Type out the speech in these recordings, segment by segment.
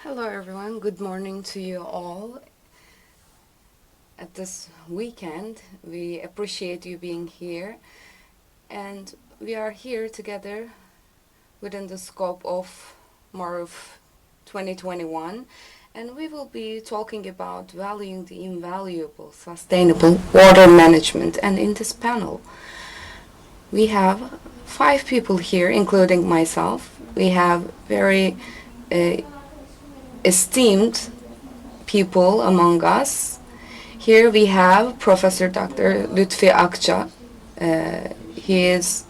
Hello everyone, good morning to you all. At this weekend, we appreciate you being here, and we are here together within the scope of MARUF 2021, and we will be talking about valuing the invaluable, sustainable water management. And in this panel, we have 5 people here, including myself. We have very esteemed people among us. Here we have Professor Dr. Lütfi Akça. He is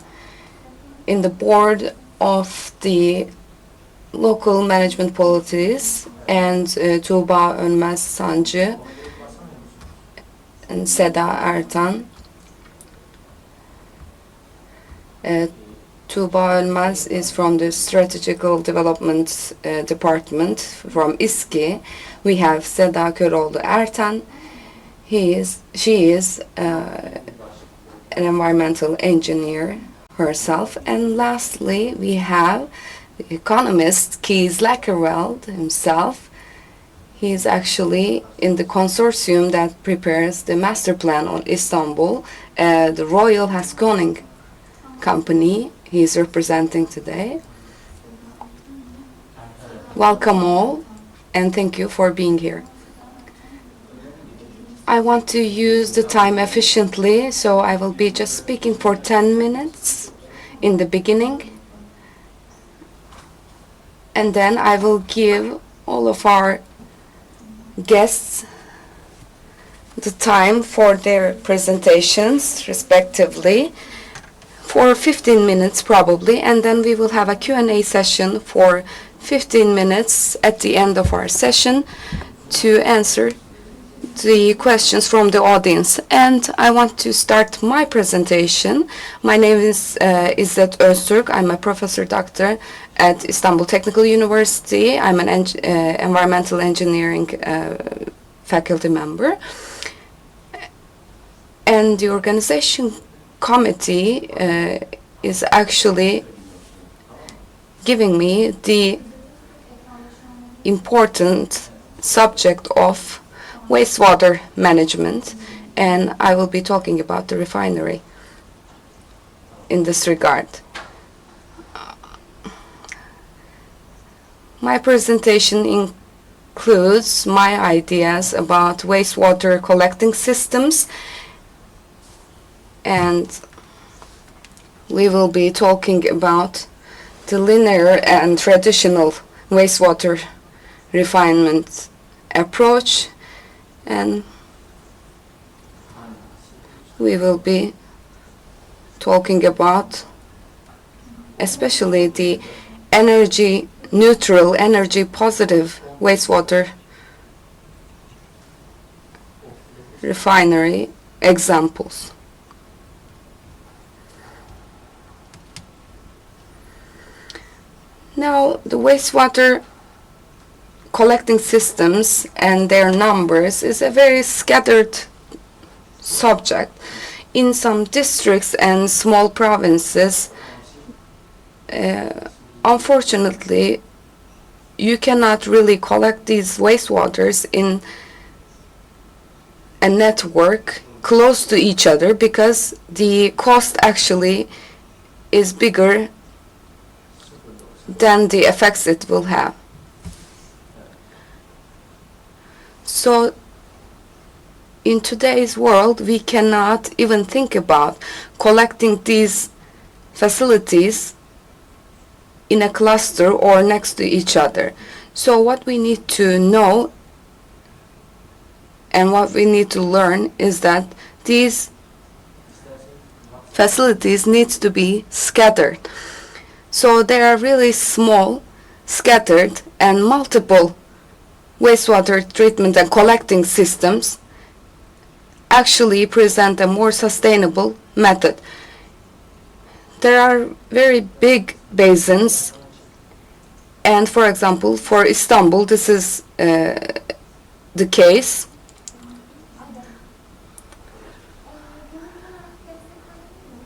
in the board of the local management policies, and Tuğba, Ölmez, Hancı, and Seda, Ertan. Tuğba Ölmez is from the strategical development department from İSKİ. We have Seda Ertan. She is an environmental engineer herself. And lastly, we have the economist Kees Lakerveld himself. He is actually in the consortium that prepares the master plan on Istanbul, the Royal Haskoning company. He is representing today. Welcome all, and thank you for being here. I want to use the time efficiently, so I will be just speaking for 10 minutes in the beginning, and then I will give all of our guests the time for their presentations respectively, for 15 minutes probably, and then we will have a Q&A session for 15 minutes at the end of our session to answer the questions from the audience. And I want to start my presentation. My name is İzzet Öztürk. I'm a professor doctor at Istanbul Technical University. I'm an environmental engineering faculty member. And the organization committee is actually giving me the important subject of wastewater management, and I will be talking about the refinery in this regard. My presentation includes my ideas about wastewater collecting systems, and we will be talking about the linear and traditional wastewater refinement approach, and we will be talking about especially the energy neutral, energy positive wastewater refinery examples. Now, the wastewater collecting systems and their numbers is a very scattered subject. In some districts and small provinces, unfortunately, you cannot really collect these wastewaters in a network close to each other because the cost actually is bigger than the effects it will have. So in today's world, we cannot even think about collecting these facilities in a cluster or next to each other. So what we need to know and what we need to learn is that these facilities need to be scattered. So they are really small, scattered, and multiple wastewater treatment and collecting systems actually present a more sustainable method. There are very big basins, and for example, for Istanbul, this is the case.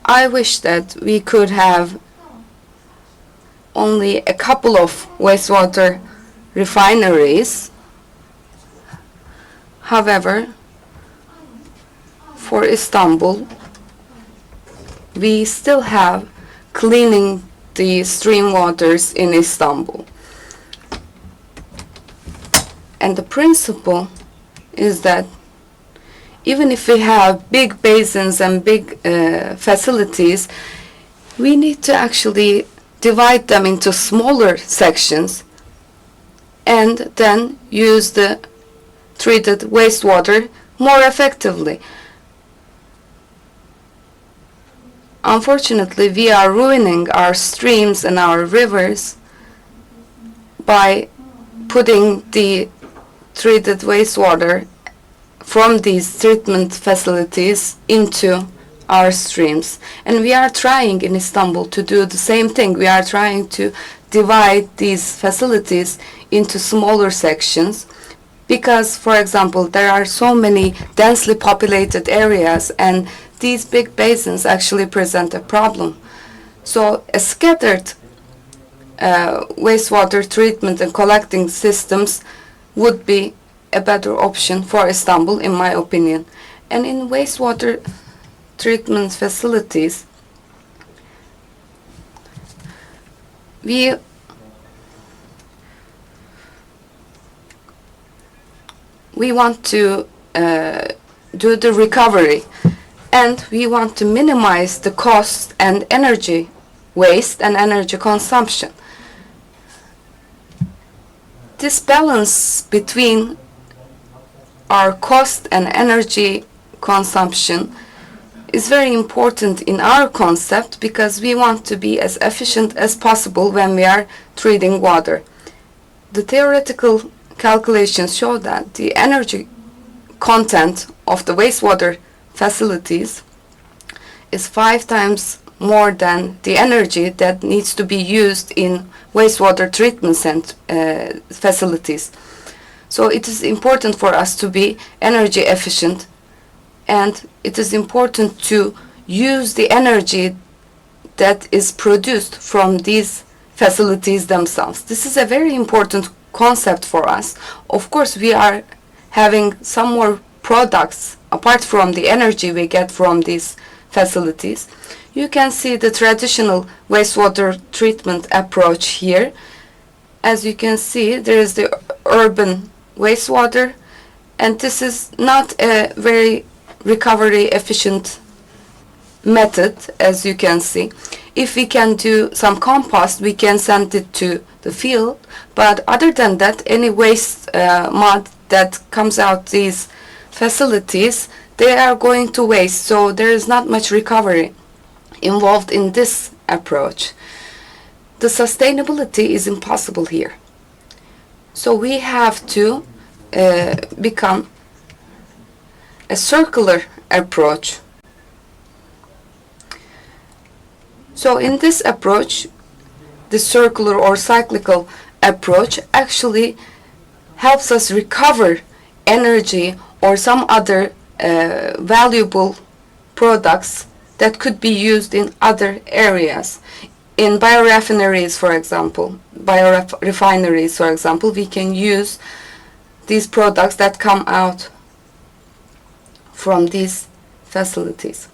I wish that we could have only a couple of wastewater refineries. However, for Istanbul, we still have cleaning the stream waters in Istanbul. And the principle is that even if we have big basins and big facilities, we need to actually divide them into smaller sections and then use the treated wastewater more effectively. Unfortunately, we are ruining our streams and our rivers by putting the treated wastewater from these treatment facilities into our streams. And we are trying in Istanbul to do the same thing. We are trying to divide these facilities into smaller sections because, for example, there are so many densely populated areas and these big basins actually present a problem. So a scattered wastewater treatment and collecting systems would be a better option for Istanbul, in my opinion. And in wastewater treatment facilities, we want to do the recovery, and we want to minimize the cost and energy waste and energy consumption. This balance between our cost and energy consumption is very important in our concept because we want to be as efficient as possible when we are treating water. The theoretical calculations show that the energy content of the wastewater facilities is 5 times more than the energy that needs to be used in wastewater treatment facilities. So it is important for us to be energy efficient, and it is important to use the energy that is produced from these facilities themselves. This is a very important concept for us. Of course, we are having some more products apart from the energy we get from these facilities. You can see the traditional wastewater treatment approach here. As you can see, there is the urban wastewater, and this is not a very recovery efficient method, as you can see. If we can do some compost, we can send it to the field, but other than that, any waste mud that comes out these facilities, they are going to waste, so there is not much recovery involved in this approach. The sustainability is impossible here. So we have to become a circular approach. So in this approach, the circular or cyclical approach actually helps us recover energy or some other valuable products that could be used in other areas. In biorefineries, for example, biorefineries, for example, we can use these products that come out from these facilities.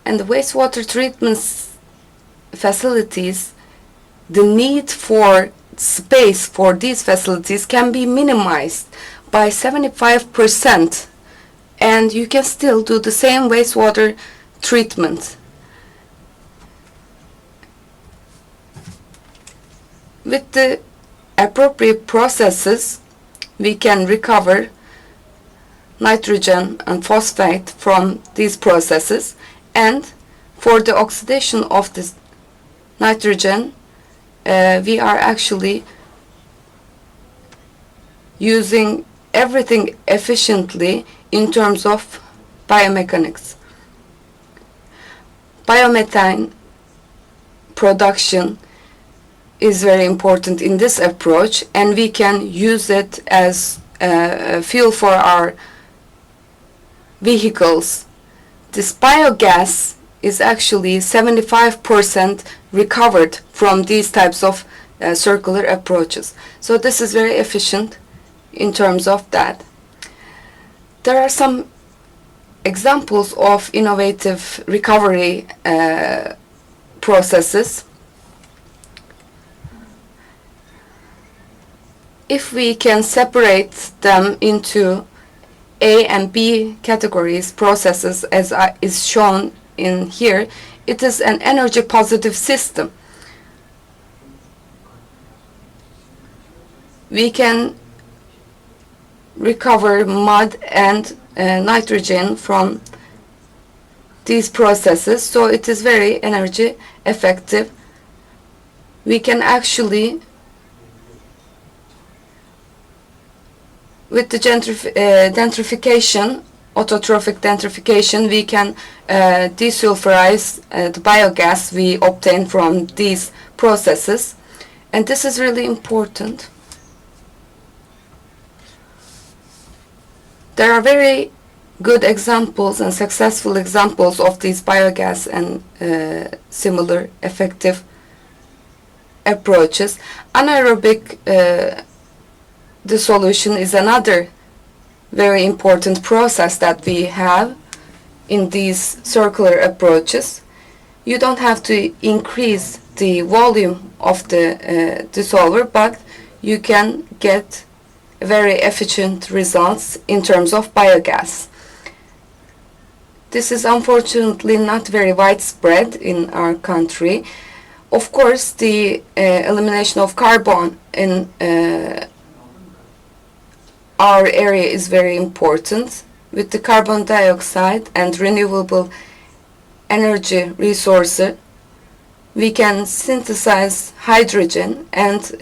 And the wastewater treatment facilities, the need for space for these facilities can be minimized by 75%, and you can still do the same wastewater treatment. With the appropriate processes, we can recover nitrogen and phosphate from these processes, and for the oxidation of this nitrogen, we are actually using everything efficiently in terms of biomechanics. Biomethane production is very important in this approach, and we can use it as fuel for our vehicles. This biogas is actually 75% recovered from these types of circular approaches. So this is very efficient in terms of that. There are some examples of innovative recovery processes. If we can separate them into A and B categories, processes, as is shown in here, it is an energy positive system. We can recover mud and nitrogen from these processes, so it is very energy effective. We can actually, with the denitrification, autotrophic denitrification, we can desulfurize the biogas we obtain from these processes, and this is really important. There are very good examples and successful examples of these biogas and similar effective approaches. Anaerobic dissolution is another very important process that we have in these circular approaches. You don't have to increase the volume of the dissolver, but you can get very efficient results in terms of biogas. This is unfortunately not very widespread in our country. Of course, the elimination of carbon in our area is very important. With the carbon dioxide and renewable energy resources, we can synthesize hydrogen and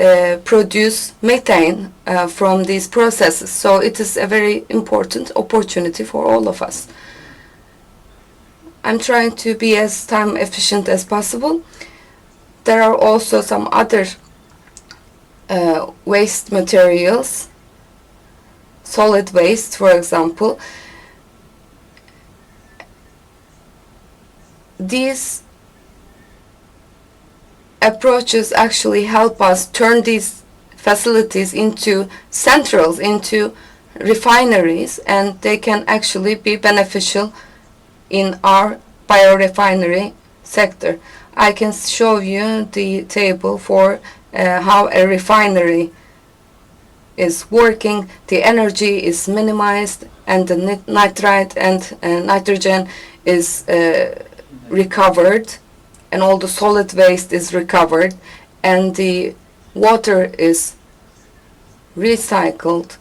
produce methane from these processes. So it is a very important opportunity for all of us. I'm trying to be as time efficient as possible. There are also some other waste materials, solid waste, for example. These approaches actually help us turn these facilities into centrals, into refineries, and they can actually be beneficial in our biorefinery sector. I can show you the table for how a refinery is working. The energy is minimized and the nitrite and nitrogen is recovered, and all the solid waste is recovered, and the water is recycled.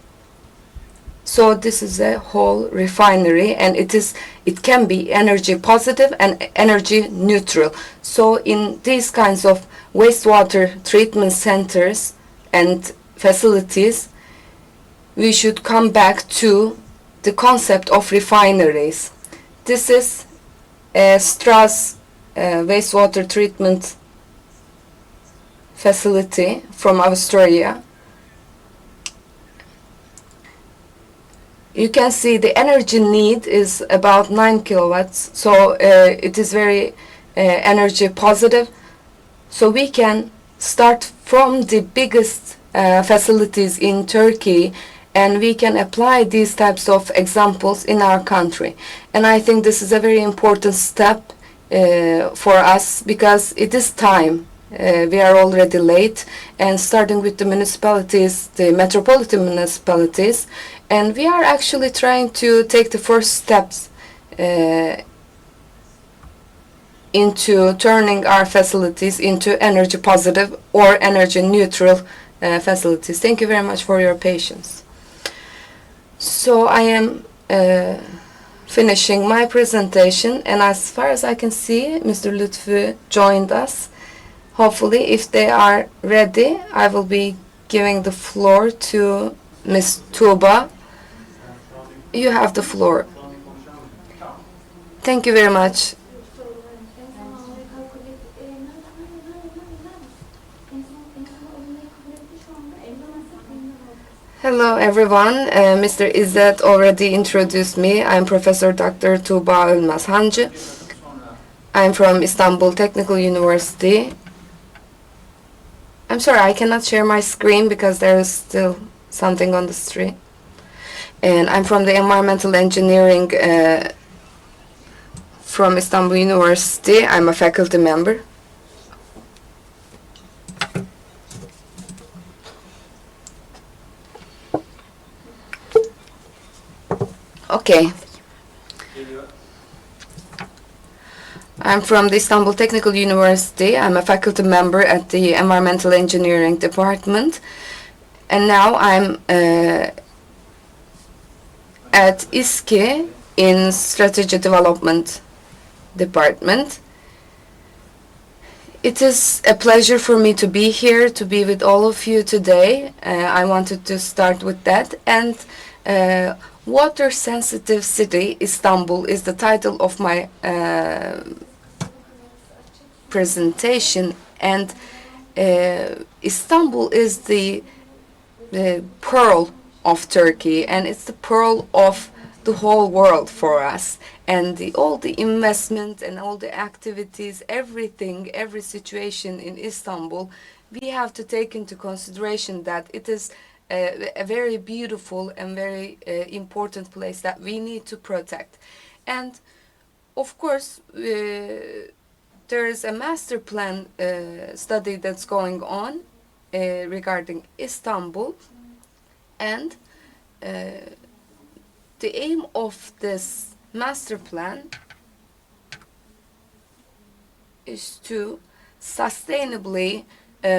So this is a whole refinery, and it can be energy positive and energy neutral. So in these kinds of wastewater treatment centers and facilities, we should come back to the concept of refineries. This is a Strass wastewater treatment facility from Australia. You can see the energy need is about 9 kilowatts, so it is very energy positive. So we can start from the biggest facilities in Turkey, and we can apply these types of examples in our country. And I think this is a very important step for us, because it is time. We are already late, and starting with the municipalities, the metropolitan municipalities, and we are actually trying to take the first steps into turning our facilities into energy positive or energy neutral facilities. Thank you very much for your patience. So I am finishing my presentation, and as far as I can see, Mr. Lütfi joined us. Hopefully, if they are ready, I will be giving the floor to Ms. Tuğba. You have the floor. Thank you very much. Hello everyone, Mr. İzzet already introduced me. I'm Professor Dr. Tuğba Ölmez Hancı. I'm from Istanbul Technical University. I'm sorry, I cannot share my screen because there is still something on the street. And I'm from the environmental engineering from Istanbul University. I'm a faculty member. Okay. I'm from the Istanbul Technical University. I'm a faculty member at the Environmental Engineering Department. And now I'm at İSKİ in Strategy Development Department. It is a pleasure for me to be here, to be with all of you today. I wanted to start with that. And Water Sensitive City, Istanbul, is the title of my presentation. And Istanbul is the pearl of Turkey, and it's the pearl of the whole world for us. And all the investment and all the activities, everything, every situation in Istanbul, we have to take into consideration that it is a very beautiful and very important place that we need to protect. And of course, there is a master plan study that's going on regarding Istanbul, and the aim of this master plan is to sustainably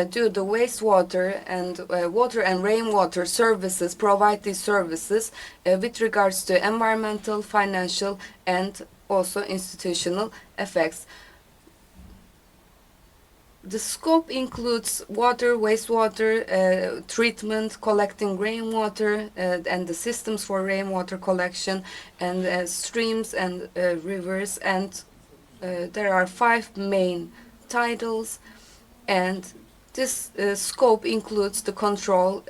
do the wastewater and water and rainwater services, provide these services with regards to environmental, financial, and also institutional effects. The scope includes water, wastewater treatment, collecting rainwater, and the systems for rainwater collection, and streams and rivers. And there are 5 main titles, and this scope includes the control,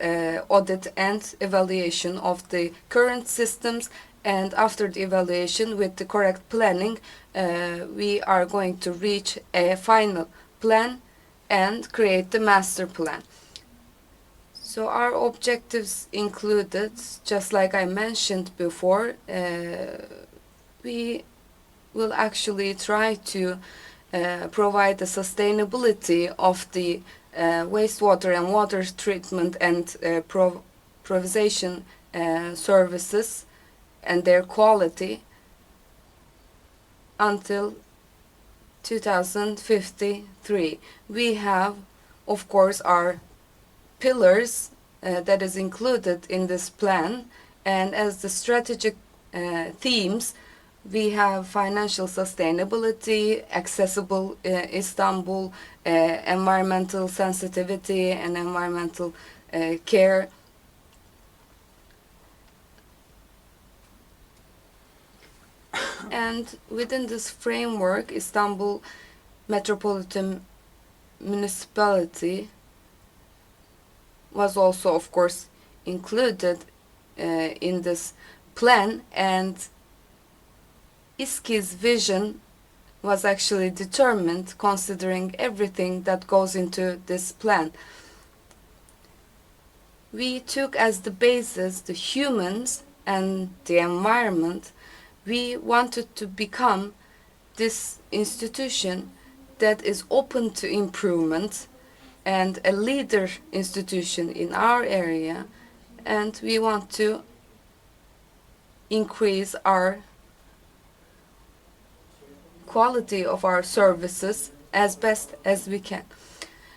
audit, and evaluation of the current systems. And after the evaluation, with the correct planning, we are going to reach a final plan and create the master plan. So our objectives included, just like I mentioned before, we will actually try to provide the sustainability of the wastewater and water treatment and provision services and their quality until 2053. We have, of course, our pillars that is included in this plan, and as the strategic themes, we have financial sustainability, accessible Istanbul, environmental sensitivity, and environmental care. And within this framework, Istanbul Metropolitan Municipality was also, of course, included in this plan, and İSKİ's vision was actually determined considering everything that goes into this plan. We took as the basis the humans and the environment. We wanted to become this institution that is open to improvement and a leader institution in our area, and we want to increase our quality of our services as best as we can.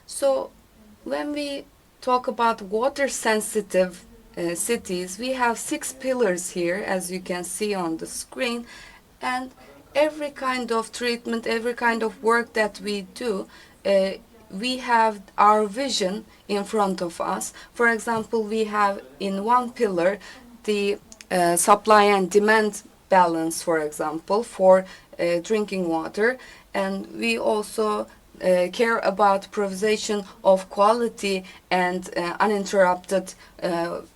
So when we talk about water sensitive cities, we have 6 pillars here, as you can see on the screen, and every kind of treatment, every kind of work that we do, we have our vision in front of us. For example, we have in one pillar the supply and demand balance, for example, for drinking water, and we also care about provision of quality and uninterrupted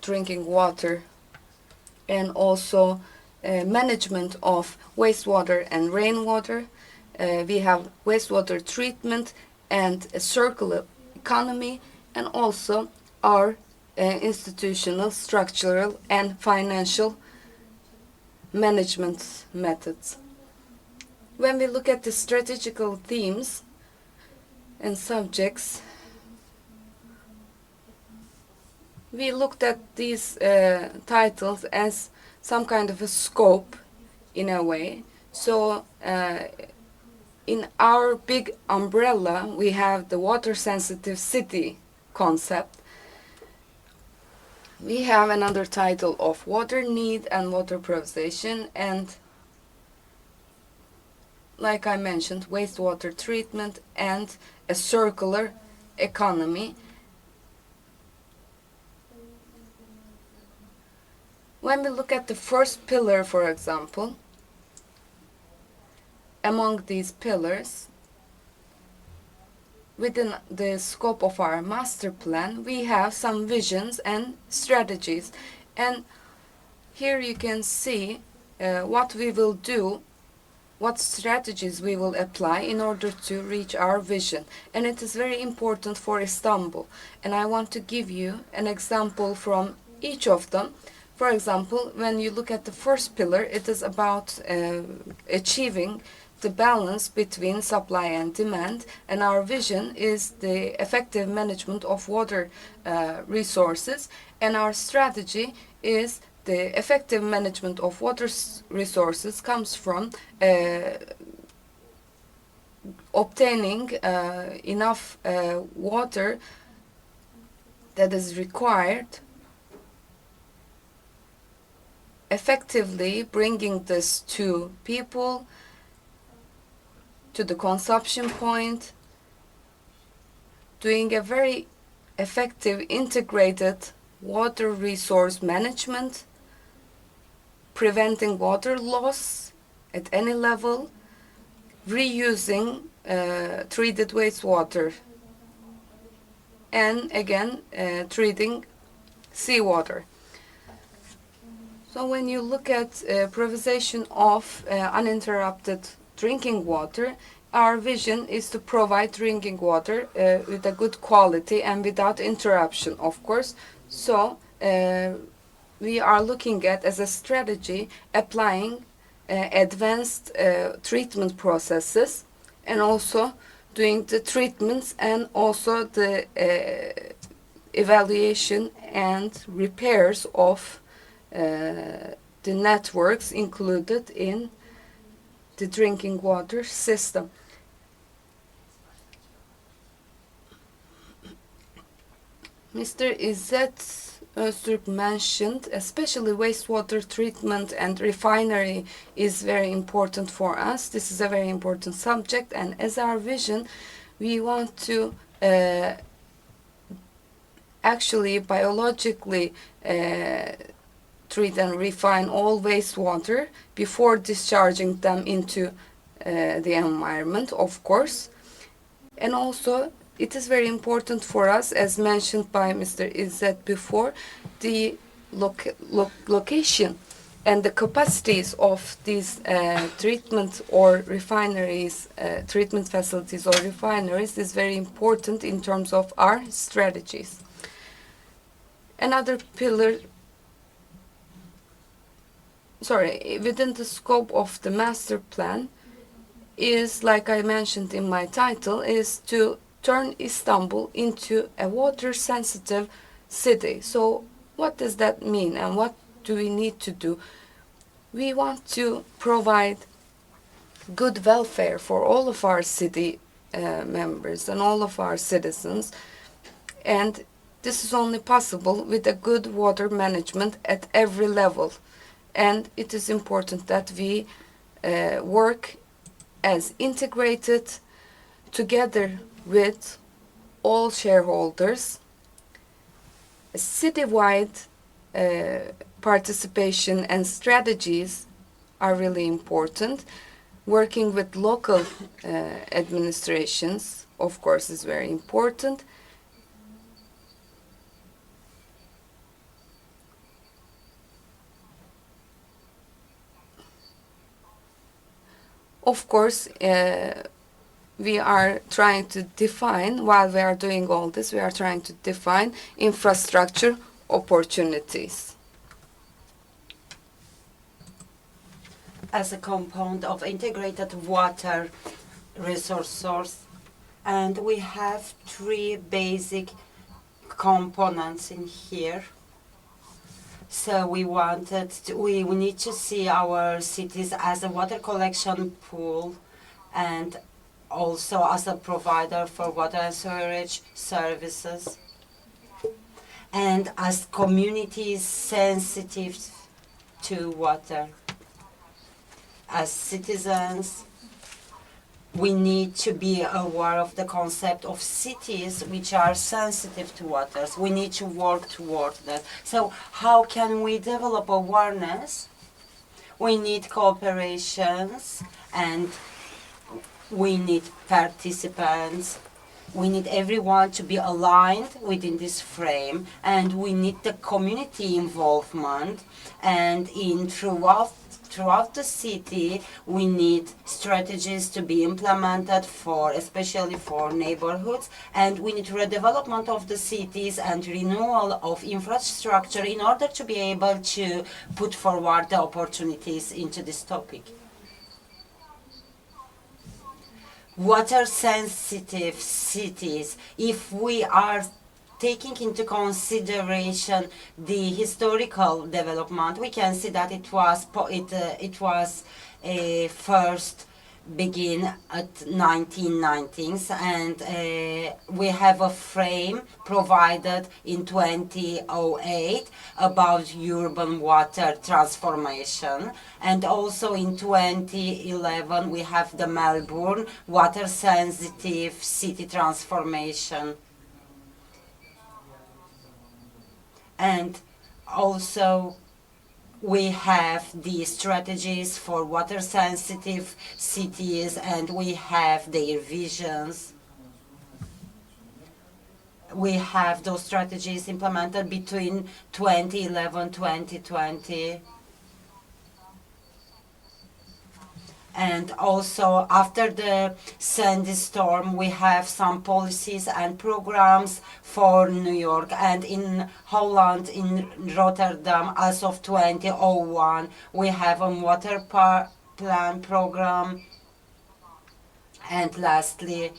drinking water, and also management of wastewater and rainwater. We have wastewater treatment and a circular economy, and also our institutional, structural, and financial management methods. When we look at the strategical themes and subjects, we looked at these titles as some kind of a scope in a way. So in our big umbrella, we have the water-sensitive city concept. We have another title of water need and water preservation, and like I mentioned, wastewater treatment and a circular economy. When we look at the first pillar, for example, among these pillars, within the scope of our master plan, we have some visions and strategies. And here you can see what we will do, what strategies we will apply in order to reach our vision. And it is very important for Istanbul. And I want to give you an example from each of them. For example, when you look at the first pillar, it is about achieving the balance between supply and demand, and our vision is the effective management of water resources, and our strategy is the effective management of water resources comes from obtaining enough water that is required, effectively bringing this to people, to the consumption point, doing a very effective integrated water resource management, preventing water loss at any level, reusing treated wastewater, and again treating seawater. So when you look at provision of uninterrupted drinking water, our vision is to provide drinking water with a good quality and without interruption, of course. So we are looking at, as a strategy, applying advanced treatment processes, and also doing the treatments and also the evaluation and repairs of the networks included in the drinking water system. Mr. İzzet Öztürk mentioned, especially wastewater treatment and refinery is very important for us. This is a very important subject, and as our vision, we want to actually biologically treat and refine all wastewater before discharging them into the environment, of course. And also, it is very important for us, as mentioned by Mr. İzzet before, the location and the capacities of these treatment or refineries, treatment facilities or refineries is very important in terms of our strategies. Another pillar, within the scope of the master plan is, like I mentioned in my title, is to turn Istanbul into a water-sensitive city. So what does that mean, and what do we need to do? We want to provide good welfare for all of our city members and all of our citizens, and this is only possible with a good water management at every level. And it is important that we work as integrated together with all shareholders. Citywide participation and strategies are really important. Working with local administrations, of course, is very important. Of course, we are trying to define, while we are doing all this, we are trying to define infrastructure opportunities. As a component of integrated water resource source, and we have three basic components in here. So we need to see our cities as a water collection pool and also as a provider for water and sewerage services, and as communities sensitive to water. As citizens, we need to be aware of the concept of cities which are sensitive to waters. We need to work toward that. So how can we develop awareness? We need cooperations, and we need participants. We need everyone to be aligned within this frame, and we need the community involvement. And throughout the city, we need strategies to be implemented especially for neighborhoods, and we need redevelopment of the cities and renewal of infrastructure in order to be able to put forward the opportunities into this topic. Water sensitive cities, if we are taking into consideration the historical development, we can see that it was first begin at 1990s, and we have a frame provided in 2008 about urban water transformation, and also in 2011 we have the Melbourne water sensitive city transformation. And also we have the strategies for water sensitive cities, and we have their visions. We have those strategies implemented between 2011 2020. And also after the Sandy storm, we have some policies and programs for New York, and in Holland, in Rotterdam, as of 2001, we have a water plan program. And lastly,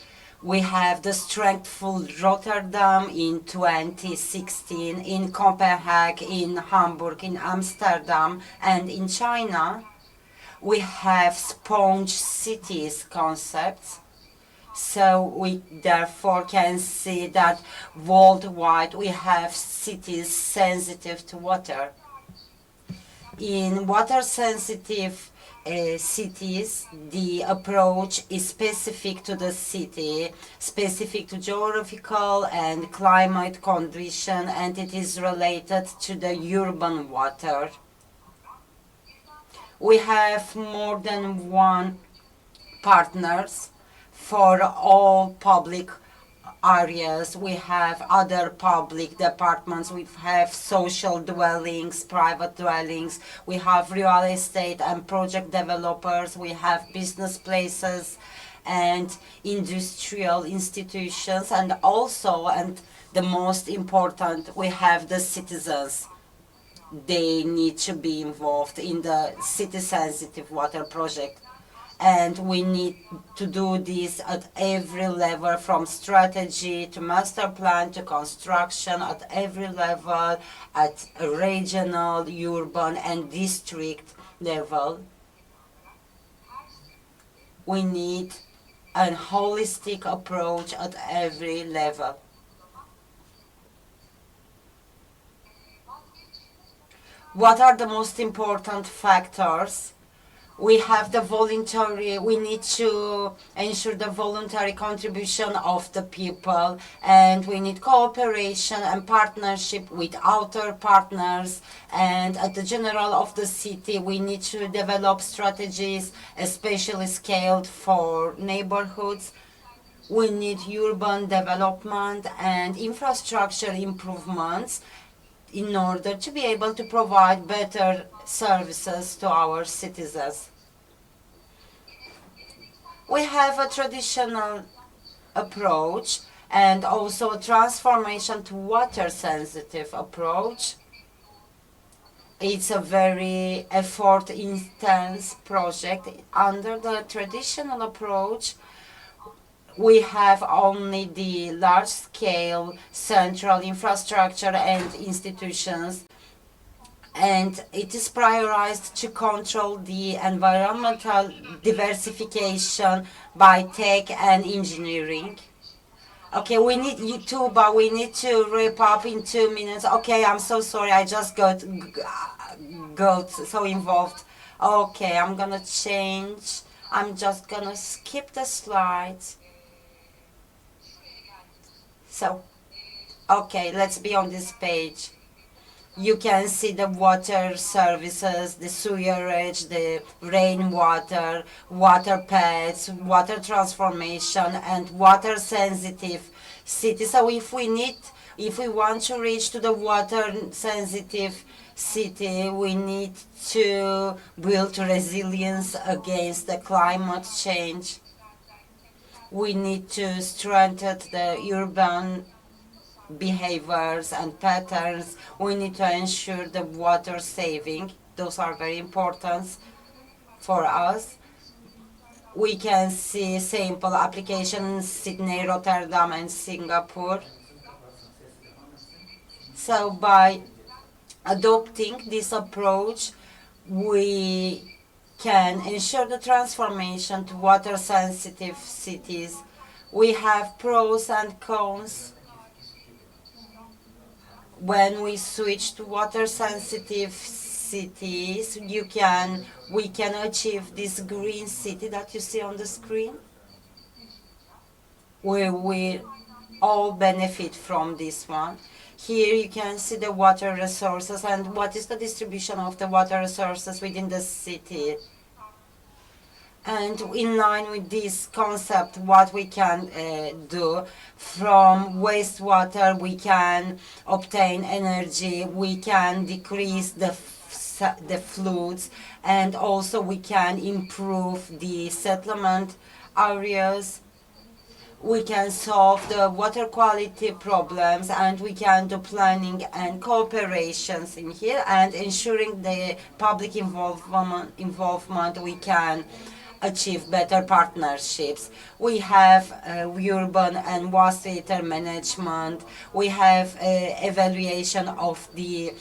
we have the Strengthful Rotterdam in 2016, in Copenhagen, in Hamburg, in Amsterdam, and in China. We have sponge cities concepts, so we therefore can see that worldwide we have cities sensitive to water. In water sensitive cities, the approach is specific to the city, specific to geographical and climate condition, and it is related to the urban water. We have more than one partners for all public areas. We have other public departments. We have social dwellings, private dwellings. We have real estate and project developers. We have business places and industrial institutions. And also, and the most important, we have the citizens. They need to be involved in the city-sensitive water project. And we need to do this at every level, from strategy to master plan to construction, at every level, at regional, urban, and district level. We need a holistic approach at every level. What are the most important factors? We have the voluntary, we need to ensure the voluntary contribution of the people, and we need cooperation and partnership with outer partners, and at the general of the city we need to develop strategies especially scaled for neighborhoods. We need urban development and infrastructure improvements in order to be able to provide better services to our citizens. We have a traditional approach and also a transformation to water sensitive approach. It's a very effort intense project. Under the traditional approach, we have only the large scale central infrastructure and institutions, and it is prioritized to control the environmental diversification by tech and engineering. Okay, we need you too, but we need to wrap up in 2 minutes. Okay, I'm so sorry. I just got so involved. Okay, I'm gonna change. I'm just gonna skip the slides. So, okay, let's be on this page. You can see the water services, the sewerage, the rainwater, water pads, water transformation, and water sensitive cities. So if we want to reach to the water sensitive city, we need to build resilience against the climate change. We need to strengthen the urban behaviors and patterns. We need to ensure the water saving. Those are very important for us. We can see sample applications Sydney, Rotterdam, and Singapore. So by adopting this approach, we can ensure the transformation to water sensitive cities. We have pros and cons. When we switch to water sensitive cities, we can achieve this green city that you see on the screen. We will all benefit from this one. Here you can see the water resources and what is the distribution of the water resources within the city. And in line with this concept, what we can do from wastewater, we can obtain energy, we can decrease the floods, and also we can improve the settlement areas. We can solve the water quality problems, and we can do planning and cooperations in here, and ensuring the public involvement we can achieve better partnerships. We have urban and wastewater management. We have evaluation of the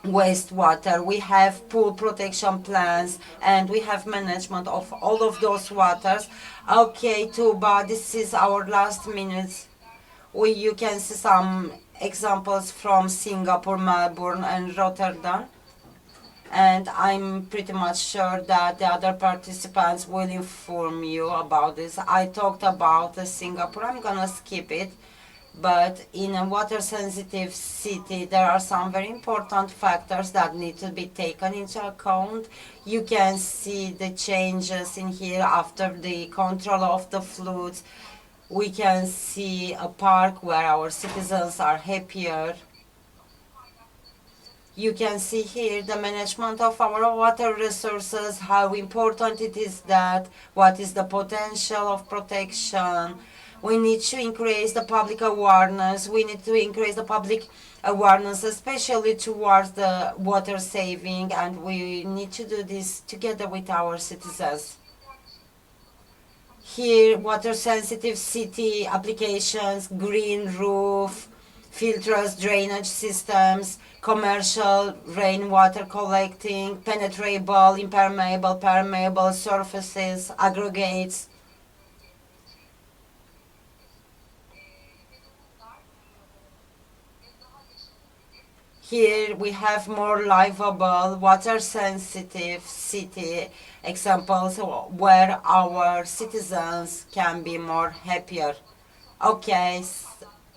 wastewater. We have pool protection plans, and we have management of all of those waters. Okay, Tuğba, this is our last minute. You can see some examples from Singapore, Melbourne, and Rotterdam. And I'm pretty much sure that the other participants will inform you about this. I talked about Singapore, I'm gonna skip it. But in a water sensitive city, there are some very important factors that need to be taken into account. You can see the changes in here after the control of the floods. We can see a park where our citizens are happier. You can see here the management of our water resources, how important it is that, what is the potential of protection. We need to increase the public awareness. We need to increase the public awareness, especially towards the water saving, and we need to do this together with our citizens. Here, water sensitive city applications, green roof, filters, drainage systems, commercial rainwater collecting, penetrable, impermeable, permeable surfaces, aggregates. Here we have more livable, water-sensitive city examples where our citizens can be more happier. Okay,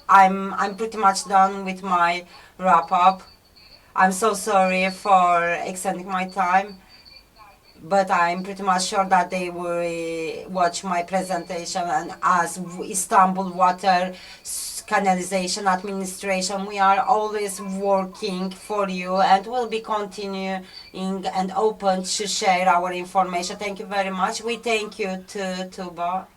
I'm pretty much done with my wrap-up. I'm so sorry for extending my time, but I'm pretty much sure that they will watch my presentation, and as Istanbul water canalization administration. We are always working for you and will be continuing and open to share our information. Thank you very much. We thank you to Tuğba.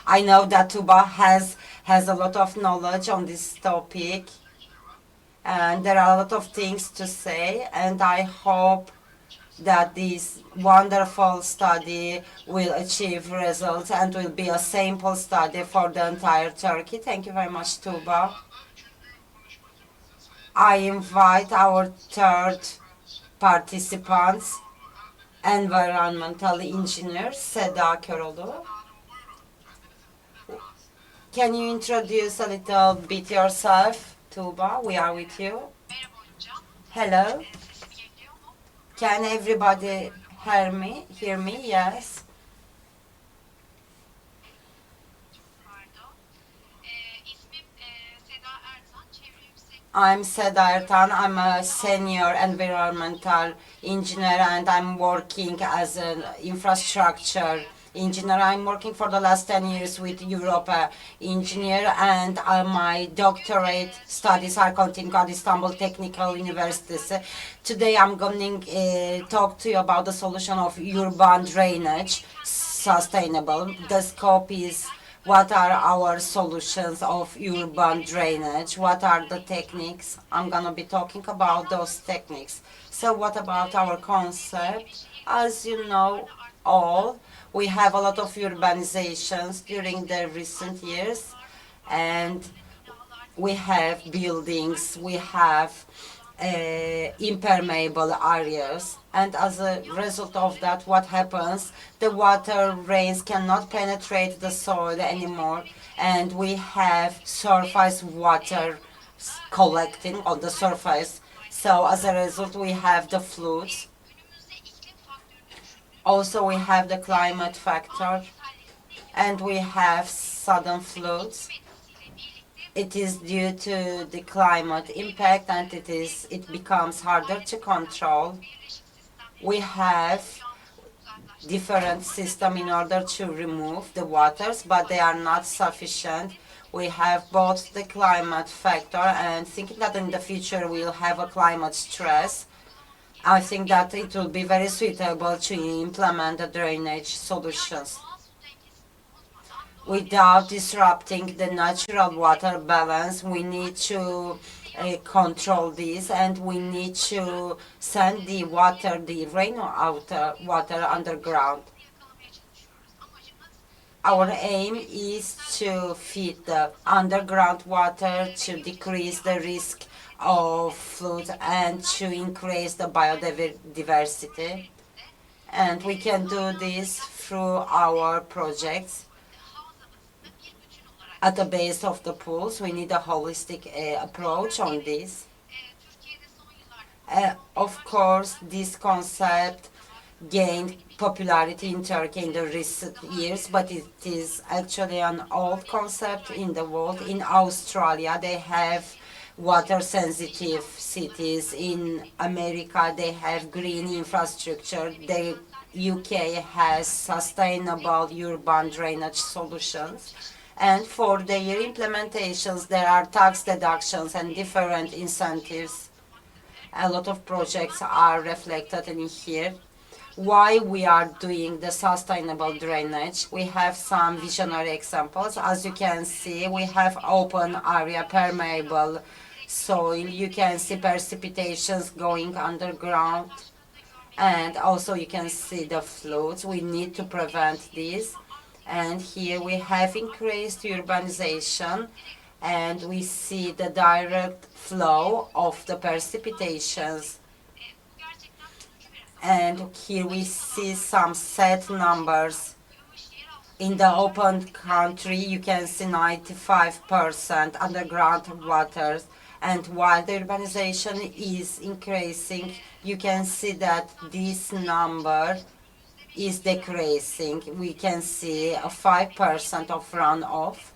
I know that Tuğba has a lot of knowledge on this topic and there are a lot of things to say, and I hope that this wonderful study will achieve results and will be a sample study for the entire Turkey. Thank you very much, Tuğba. I invite our third participants, environmental engineer Seda Köroğlu. Can you introduce a little bit yourself, Tuğba? We are with you. Hello. Can everybody hear me? Yes. I'm Seda Ertan. I'm a senior environmental engineer and I'm working as an infrastructure engineer. I'm working for the last 10 years with Europe engineer, and my doctorate studies are continuing at Istanbul Technical University. Today I'm going to talk to you about the solution of urban drainage, sustainable. The scope is what are our solutions of urban drainage, what are the techniques. I'm going to be talking about those techniques. So what about our concept? As you know all, we have a lot of urbanizations during the recent years, and we have buildings, we have impermeable areas, and as a result of that, what happens? The water rains cannot penetrate the soil anymore, and we have surface water collecting on the surface. So as a result, we have the floods. Also, we have the climate factor, and we have sudden floods. It is due to the climate impact, and it becomes harder to control. We have different systems in order to remove the waters, but they are not sufficient. We have both the climate factor and thinking that in the future we'll have a climate stress. I think that it will be very suitable to implement the drainage solutions without disrupting the natural water balance. We need to control this, and we need to send the water, the rainwater underground. Our aim is to feed the underground water to decrease the risk of flood and to increase the biodiversity. And we can do this through our projects. At the base of the pools, we need a holistic approach on this. Of course, this concept gained popularity in Turkey in the recent years, but it is actually an old concept in the world. In Australia, they have water-sensitive cities. In America, they have green infrastructure. The UK has sustainable urban drainage solutions. And for their implementations, there are tax deductions and different incentives. A lot of projects are reflected in here. Why we are doing the sustainable drainage? We have some visionary examples. As you can see, we have open area, permeable soil. You can see precipitations going underground. And also you can see the floods. We need to prevent this. And here we have increased urbanization, and we see the direct flow of the precipitations. And here we see some set numbers. In the open country, you can see 95% underground waters. And while the urbanization is increasing, you can see that this number is decreasing. We can see a 5% of runoff.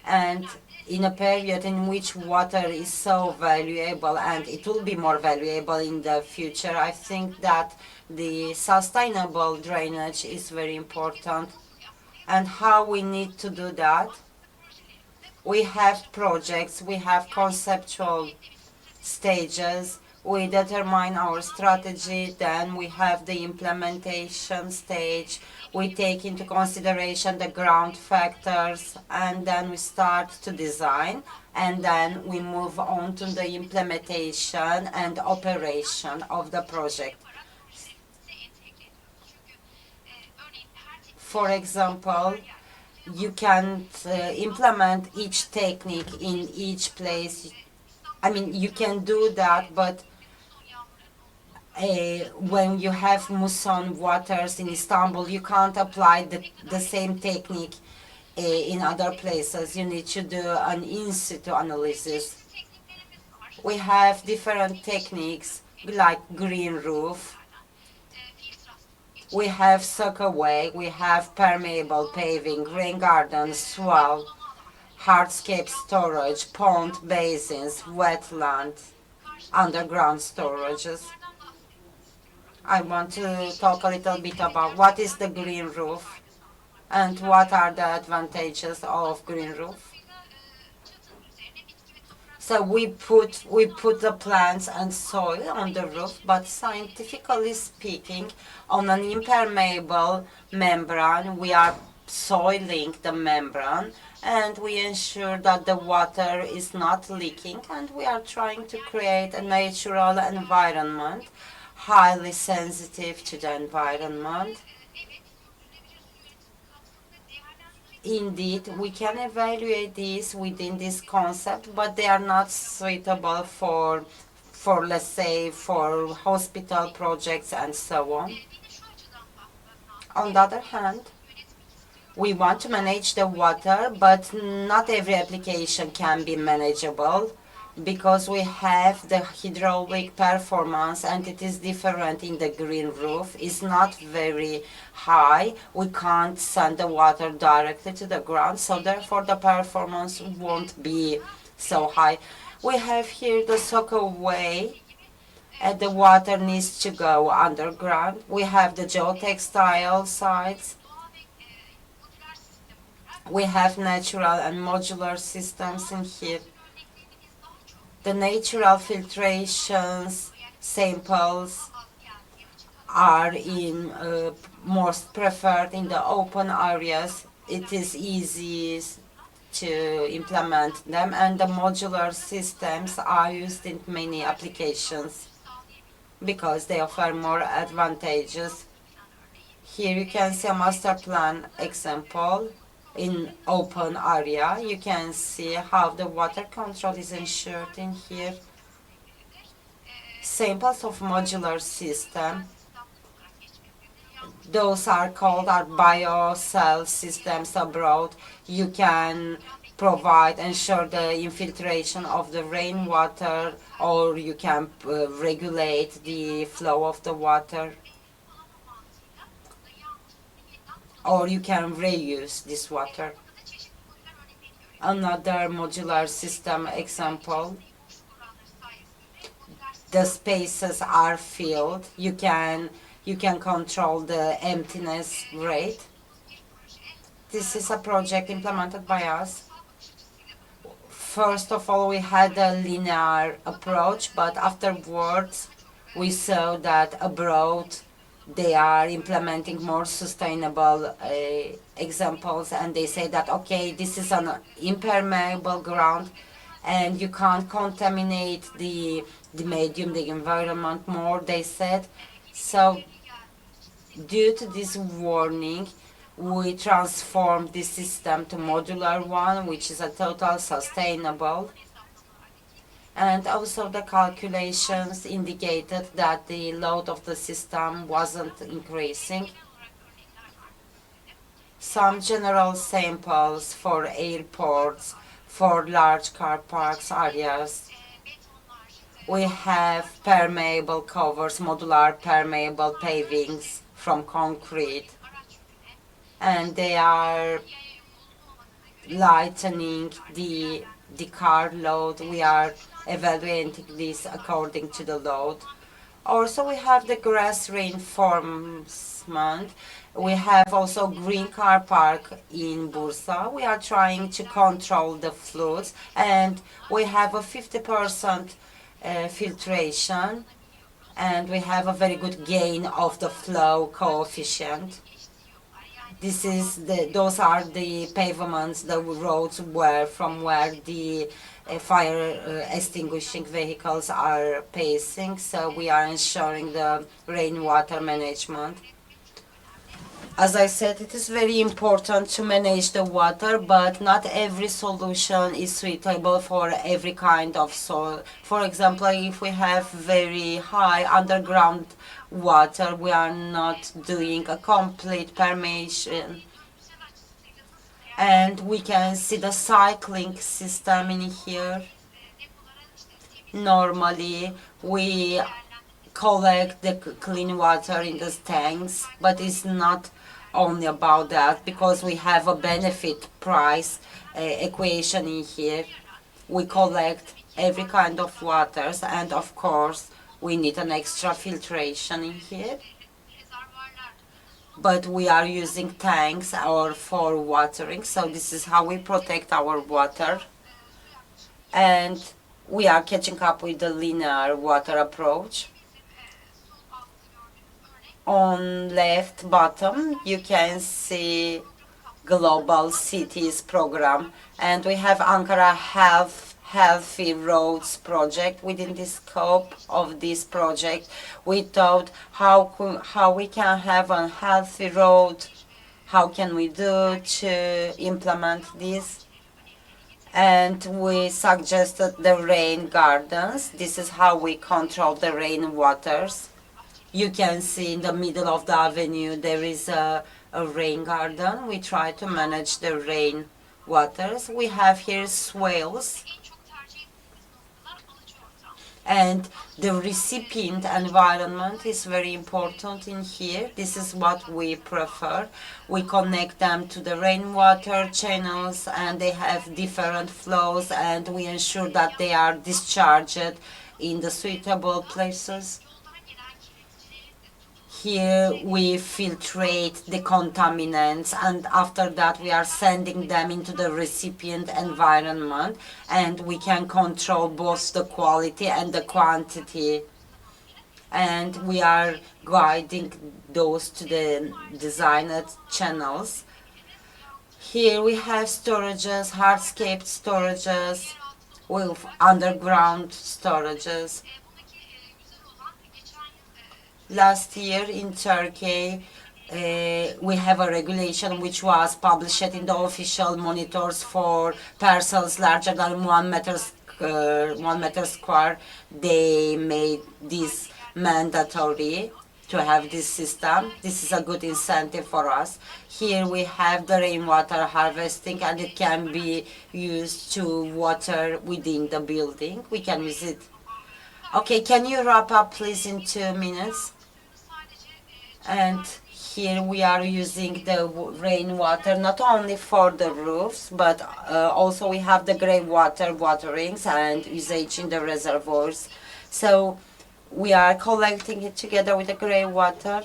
And in a period in which water is so valuable, and it will be more valuable in the future, I think that the sustainable drainage is very important. And how we need to do that? We have projects, we have conceptual stages, we determine our strategy, then we have the implementation stage, we take into consideration the ground factors, and then we start to design, and then we move on to the implementation and operation of the project. For example, you can't implement each technique in each place. I mean, you can do that, but when you have muson waters in Istanbul, you can't apply the same technique in other places. You need to do an in situ analysis. We have different techniques like green roof. We have soak-away, we have permeable paving, rain gardens, swell, hardscape storage, pond basins, wetland, underground storages. I want to talk a little bit about what is the green roof and what are the advantages of green roof. So we put the plants and soil on the roof, but scientifically speaking, on an impermeable membrane, we are soiling the membrane and we ensure that the water is not leaking, and we are trying to create a natural environment, highly sensitive to the environment. Indeed, we can evaluate these within this concept, but they are not suitable for let's say, for hospital projects and so on. On the other hand, we want to manage the water, but not every application can be manageable, because we have the hydraulic performance and it is different in the green roof. It's not very high. We can't send the water directly to the ground, so therefore the performance won't be so high. We have here the soak-away, and the water needs to go underground. We have the geotextile sites. We have natural and modular systems in here. The natural filtrations samples are most preferred in the open areas. It is easy to implement them, and the modular systems are used in many applications because they offer more advantages. Here you can see a master plan example. In open area, you can see how the water control is ensured in here. Samples of modular system. Those are called biocell systems abroad. You can ensure the infiltration of the rainwater, or you can regulate the flow of the water, or you can reuse this water. Another modular system example, the spaces are filled. You can control the emptiness rate. This is a project implemented by us. First of all, we had a linear approach, but afterwards we saw that abroad they are implementing more sustainable examples, and they say that, okay, this is an impermeable ground and you can't contaminate the medium, the environment more, they said. So due to this warning, we transformed this system to modular one, which is a total sustainable. And also the calculations indicated that the load of the system wasn't increasing. Some general samples for airports, for large car parks areas. We have permeable covers, modular permeable pavings from concrete, and they are lightening the car load. We are evaluating this according to the load. Also, we have the grass reinforcement. We have also green car park in Bursa. We are trying to control the floods, and we have a 50% filtration, and we have a very good gain of the flow coefficient. Those are the pavements, the roads from where the fire extinguishing vehicles are passing. So we are ensuring the rainwater management. As I said, it is very important to manage the water, but not every solution is suitable for every kind of soil. For example, if we have very high underground water, we are not doing a complete permeation. And we can see the cycling system in here. Normally, we collect the clean water in the tanks, but it's not only about that, because we have a benefit price equation in here. We collect every kind of waters, and of course we need an extra filtration in here, but we are using tanks or for watering. So this is how we protect our water, and we are catching up with the linear water approach. On left bottom, you can see Global Cities program, and we have Ankara Healthy Roads project. Within the scope of this project, we thought how we can have a healthy road, how can we do to implement this, and we suggested the rain gardens. This is how we control the rain waters. You can see in the middle of the avenue there is a rain garden. We try to manage the rain waters. We have here swales, and the recipient environment is very important in here. This is what we prefer. We connect them to the rainwater channels, and they have different flows, and we ensure that they are discharged in the suitable places. Here we filtrate the contaminants, and after that we are sending them into the recipient environment, and we can control both the quality and the quantity, and we are guiding those to the designed channels. Here we have storages, hardscape storages with underground storages. Last year in Turkey, we have a regulation which was published in the official monitors for parcels larger than 1 meter square. They made this mandatory to have this system. This is a good incentive for us. Here we have the rainwater harvesting, and it can be used to water within the building. We can use it. Okay, can you wrap up please in 2 minutes? And here we are using the rainwater not only for the roofs, but also we have the grey water waterings and usage in the reservoirs. So we are collecting it together with the grey water.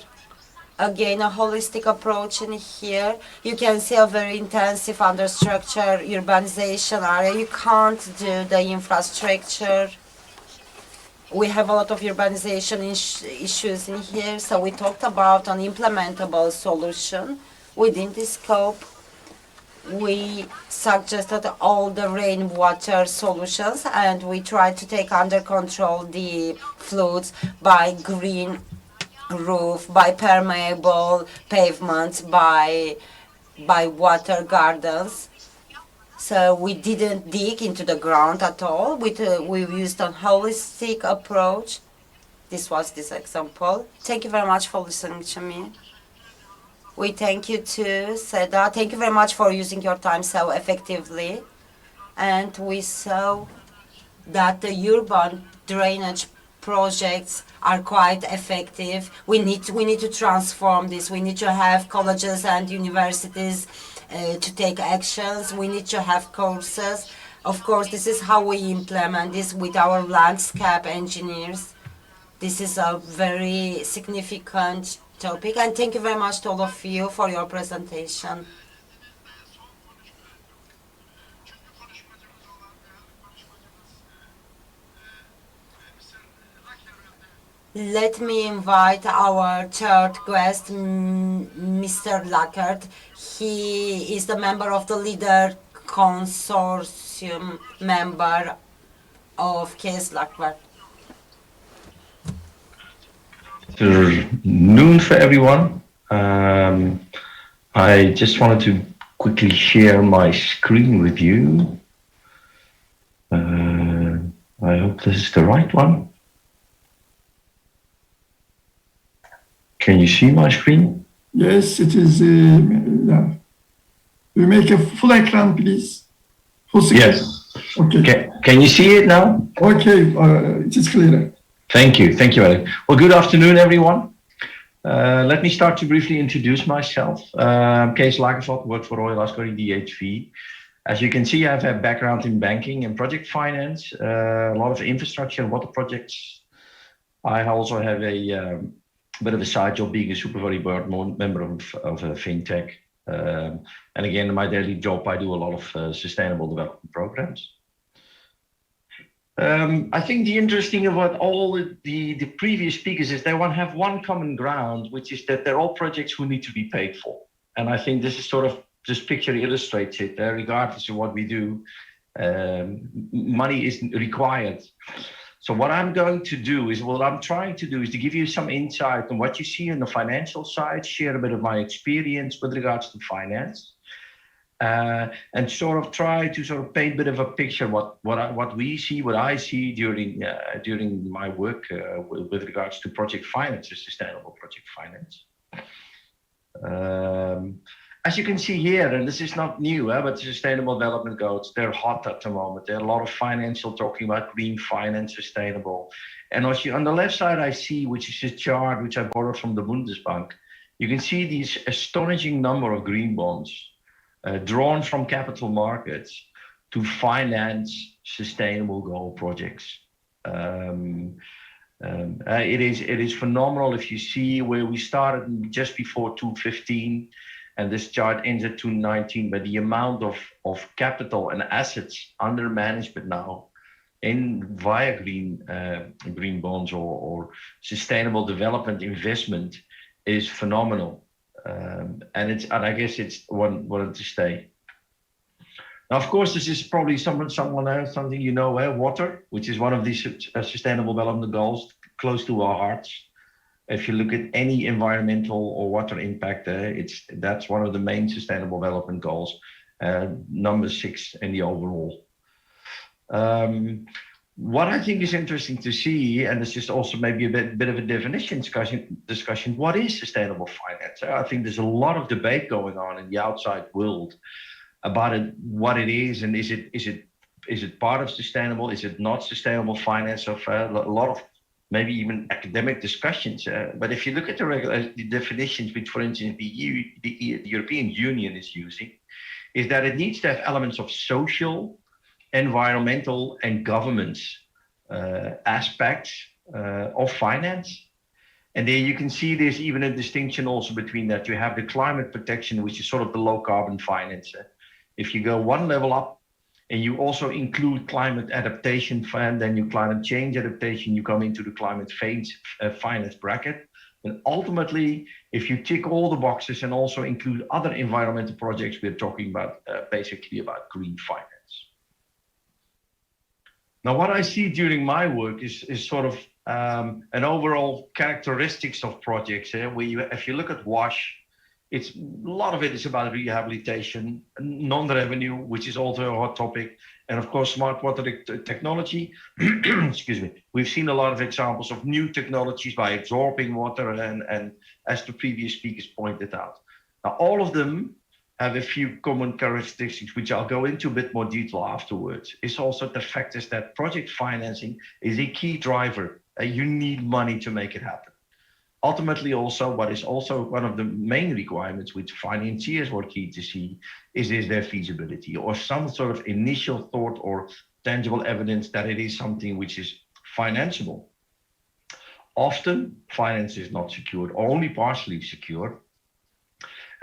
Again, a holistic approach in here. You can see a very intensive understructure urbanization area. You can't do the infrastructure. We have a lot of urbanization issues in here, so we talked about an implementable solution. Within this scope, we suggested all the rainwater solutions, and we tried to take under control the floods by green roof, by permeable pavements, by water gardens. So we didn't dig into the ground at all. We used a holistic approach. This was this example. Thank you very much for listening to me. We thank you too, Seda. Thank you very much for using your time so effectively. And we saw that the urban drainage projects are quite effective. We need to transform this. We need to have colleges and universities to take actions. We need to have courses. Of course, this is how we implement this with our landscape engineers. This is a very significant topic, and thank you very much to all of you for your presentation. Let me invite our third guest, Mr. Lakerveld. He is the member of the leader consortium member of Kees Lakerveld. Good afternoon for everyone. I just wanted to quickly share my screen with you. I hope this is the right one. Can you see my screen? Yes, it is. Yeah. We make a full ekran, please. Full screen. Yes. Okay. Can you see it now? Okay, it is clear. Thank you, Alex. Well, good afternoon, everyone. Let me start to briefly introduce myself. Kees Lakerveld, work for Royal HaskoningDHV. As you can see, I have a background in banking and project finance, a lot of infrastructure and water projects. I also have a bit of a side job being a supervisory board member of a fintech. And again, in my daily job, I do a lot of sustainable development programs. I think the interesting about all the previous speakers is they have one common ground, which is that they're all projects who need to be paid for. And I think this is sort of, this picture illustrates it, regardless of what we do, money is required. So what I'm going to do is, what I'm trying to do is to give you some insight on what you see on the financial side, share a bit of my experience with regards to finance, and sort of try to sort of paint a bit of a picture what we see, what I see during my work with regards to project finance, sustainable project finance. As you can see here, and this is not new, but sustainable development goals, they're hot at the moment. There are a lot of financial talking about green finance, sustainable. And also on the left side, I see, which is a chart which I borrowed from the Bundesbank. You can see these astonishing number of green bonds drawn from capital markets to finance sustainable goal projects. It is phenomenal if you see where we started just before 2015. And this chart ends at 2019, but the amount of capital and assets under management now via green bonds or sustainable development investment is phenomenal. And I guess it's one to stay. Now, of course, this is probably someone else, something you know, water, which is one of these sustainable development goals close to our hearts. If you look at any environmental or water impact, that's one of the main sustainable development goals, number 6 in the overall. What I think is interesting to see, and it's just also maybe a bit of a definition discussion, what is sustainable finance? I think there's a lot of debate going on in the outside world about it, what it is, and is it part of sustainable? Is it not sustainable finance? Of a lot of maybe even academic discussions. But if you look at the definitions, which, for instance, the European Union is using, is that it needs to have elements of social, environmental, and governance aspects of finance. And there you can see there's even a distinction also between that. You have the climate protection, which is sort of the low carbon finance. If you go one level up, and you also include climate adaptation fund, then you climate change adaptation, you come into the climate finance bracket. And ultimately, if you tick all the boxes and also include other environmental projects, we're talking about basically about green finance. Now, what I see during my work is sort of an overall characteristics of projects. If you look at WASH, a lot of it is about rehabilitation, non-revenue, which is also a hot topic, and of course, smart water technology. Excuse me. We've seen a lot of examples of new technologies by absorbing water, and as the previous speakers pointed out. Now, all of them have a few common characteristics, which I'll go into a bit more detail afterwards. It's also the fact is that project financing is a key driver. You need money to make it happen. Ultimately, also, what is also one of the main requirements which financiers were key to see is their feasibility or some sort of initial thought or tangible evidence that it is something which is financeable. Often, finance is not secured, or only partially secured.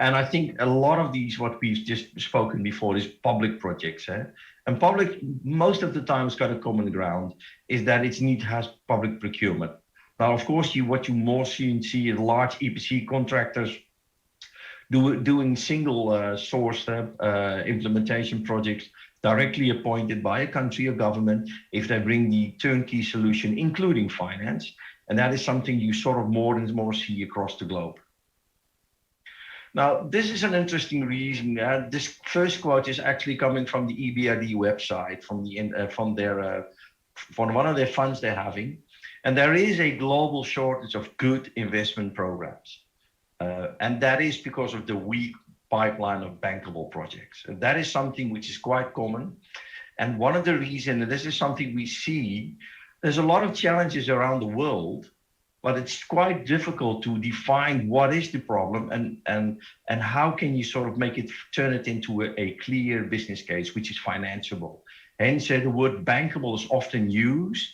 And I think a lot of these, what we've just spoken before, is public projects. And public, most of the time, it's got a common ground, is that it has public procurement. Now, of course, what you more see is large EPC contractors doing single source implementation projects directly appointed by a country or government if they bring the turnkey solution, including finance. And that is something you sort of more and more see across the globe. Now, this is an interesting reason. This first quote is actually coming from the EBRD website, from one of their funds they're having. And there is a global shortage of good investment programs. And that is because of the weak pipeline of bankable projects. And that is something which is quite common. And one of the reasons, and this is something we see, there's a lot of challenges around the world, but it's quite difficult to define what is the problem and how can you sort of turn it into a clear business case, which is financeable. Hence, the word bankable is often used,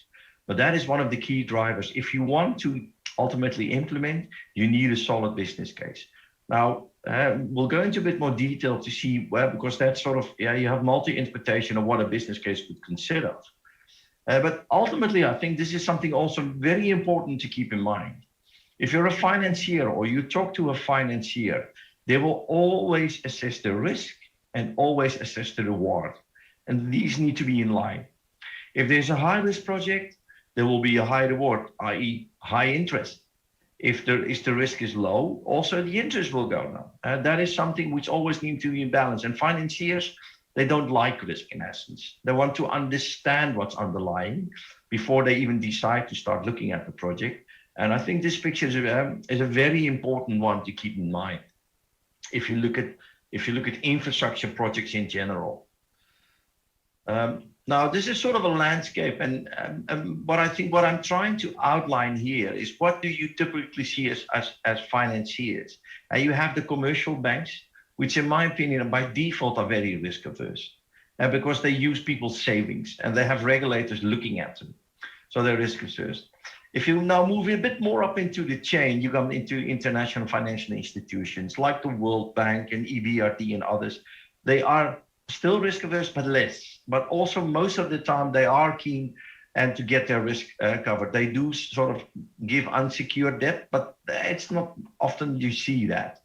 but that is one of the key drivers. If you want to ultimately implement, you need a solid business case. Now, we'll go into a bit more detail to see where, because that's sort of, you have multi-interpretation of what a business case would consider. But ultimately, I think this is something also very important to keep in mind. If you're a financier or you talk to a financier, they will always assess the risk and always assess the reward. And these need to be in line. If there's a high risk project, there will be a high reward, i.e. high interest. If the risk is low, also the interest will go down. That is something which always needs to be in balance. And financiers, they don't like risk in essence. They want to understand what's underlying before they even decide to start looking at the project. And I think this picture is a very important one to keep in mind. If you look at infrastructure projects in general. Now, this is sort of a landscape, and what I'm trying to outline here is what do you typically see as financiers? You have the commercial banks, which in my opinion, by default, are very risk averse because they use people's savings and they have regulators looking at them. So they're risk averse. If you now move a bit more up into the chain, you come into international financial institutions like the World Bank and EBRD and others. They are still risk averse, but less. But also most of the time they are keen and to get their risk covered. They do sort of give unsecured debt, but it's not often you see that.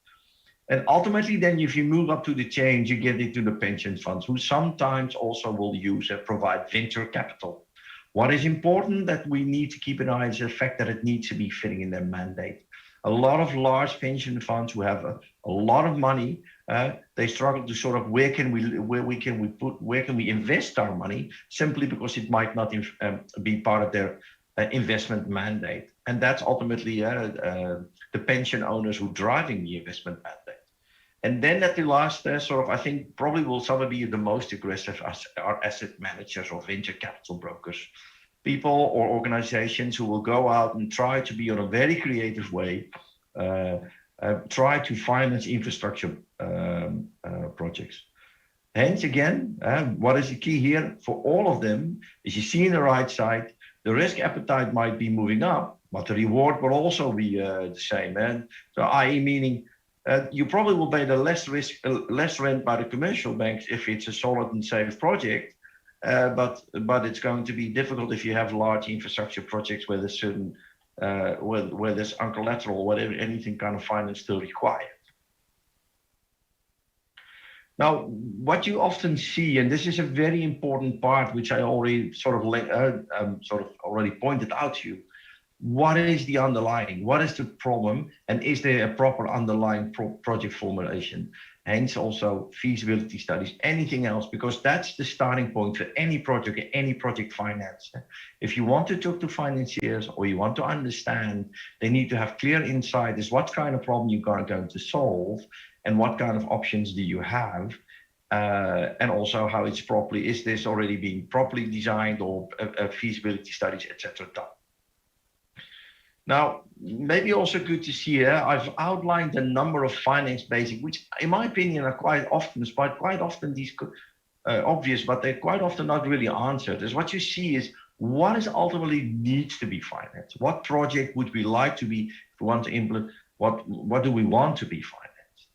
And ultimately, then if you move up to the chain, you get into the pension funds, who sometimes also will use and provide venture capital. What is important that we need to keep an eye on is the fact that it needs to be fitting in their mandate. A lot of large pension funds who have a lot of money, they struggle to sort of where can we invest our money, simply because it might not be part of their investment mandate. And that's ultimately the pension owners who are driving the investment mandate. And then at the last, I think probably will some of be the most aggressive are asset managers or venture capital brokers. People or organizations who will go out and try to be on a very creative way, try to finance infrastructure projects. Hence again, what is the key here for all of them is you see in the right side, the risk appetite might be moving up, but the reward will also be the same. And so i.e. meaning you probably will pay the less rent by the commercial banks if it's a solid and safe project, but it's going to be difficult if you have large infrastructure projects where there's certain where there's uncollateral, whatever, anything kind of finance still required. Now, what you often see, and this is a very important part, which I already already pointed out to you. What is the underlying? What is the problem? And is there a proper underlying project formulation? Hence also feasibility studies, anything else, because that's the starting point for any project, any project finance. If you want to talk to financiers or you want to understand, they need to have clear insight as what kind of problem you are going to solve and what kind of options do you have. And also how it's properly, is this already being properly designed or feasibility studies, etc. done. Now, maybe also good to see here, I've outlined a number of finance basics, which in my opinion are quite often these obvious, but they're quite often not really answered. Is what you see is what is ultimately needs to be financed? What project would we like to be, if we want to implement, what do we want to be financed?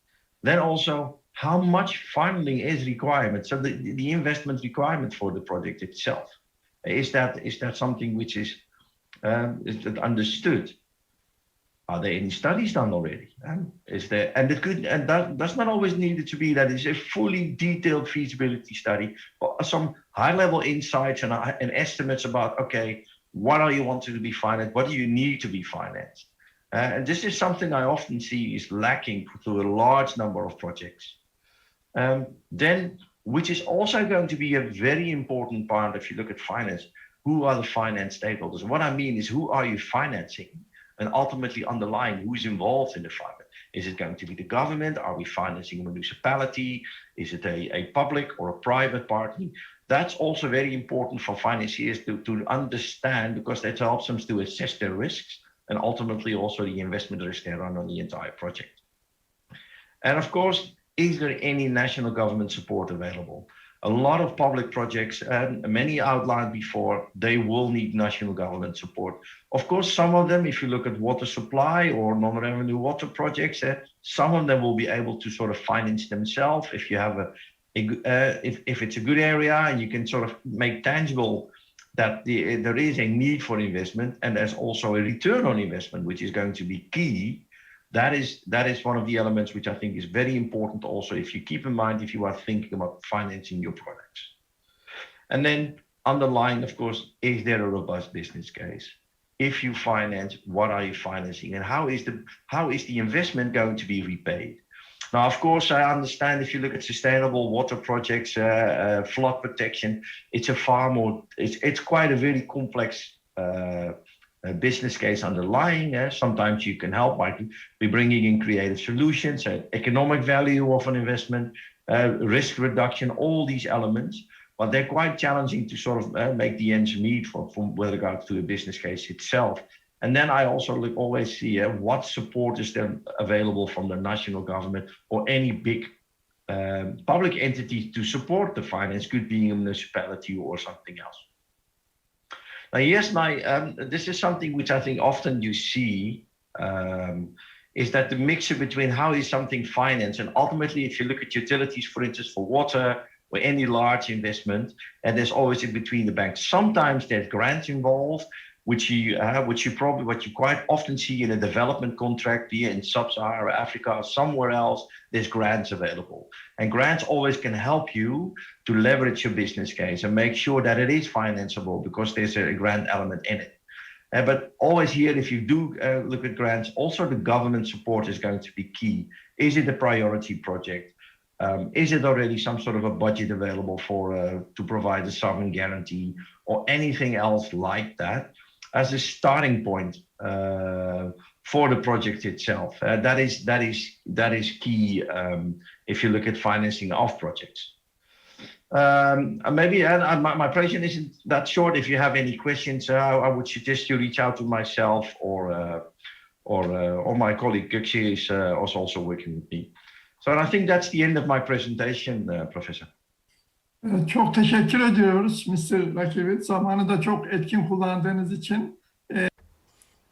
Then also, how much funding is required? So the investment requirement for the project itself, is that something which is that understood? Are there any studies done already? Is there, and it could, and that does not always need it to be that it's a fully detailed feasibility study, but some high-level insights and estimates about, okay, what are you wanting to be financed? What do you need to be financed? And this is something I often see is lacking to a large number of projects. Then, which is also going to be a very important part if you look at finance, who are the finance stakeholders? What I mean is, who are you financing? And ultimately underlying who's involved in the finance. Is it going to be the government? Are we financing a municipality? Is it a public or a private party? That's also very important for financiers to understand, because that helps them to assess their risks and ultimately also the investment risk they run on the entire project. And of course, is there any national government support available? A lot of public projects, and many outlined before, they will need national government support. Of course, some of them, if you look at water supply or non-revenue water projects, some of them will be able to sort of finance themselves. If you have if it's a good area and you can sort of make tangible that there is a need for investment, and there's also a return on investment, which is going to be key. That is one of the elements which I think is very important also, if you keep in mind if you are thinking about financing your products. And then underlying, of course, is there a robust business case? If you finance, what are you financing, and how is the investment going to be repaid? Now, of course, I understand if you look at sustainable water projects, flood protection, it's quite a very complex business case underlying. Sometimes you can help by bringing in creative solutions, economic value of an investment, risk reduction, all these elements, but they're quite challenging to sort of make the ends meet from with regards to the business case itself. And then I also always see what support is then available from the national government or any big public entity to support the finance, could be a municipality or something else. Now, yes, this is something which I think often you see, is that the mixture between how is something financed, and ultimately, if you look at utilities, for instance, for water or any large investment, and there's always in between the banks. Sometimes there's grants involved, which you quite often see in a development contract, be it in sub-Saharan Africa or somewhere else, there's grants available. And grants always can help you to leverage your business case and make sure that it is financeable, because there's a grant element in it. But always here, if you do look at grants, also the government support is going to be key. Is it a priority project? Is it already some sort of a budget available to provide a sovereign guarantee or anything else like that? As a starting point for the project itself. That is key if you look at financing of projects. Maybe my presentation isn't that short. If you have any questions, I would suggest you reach out to myself or my colleague Kees is also working with me. So I think that's the end of my presentation, Professor. Çok teşekkür ediyoruz Mr. Lakerveld. Zamanı da çok etkin kullandığınız için.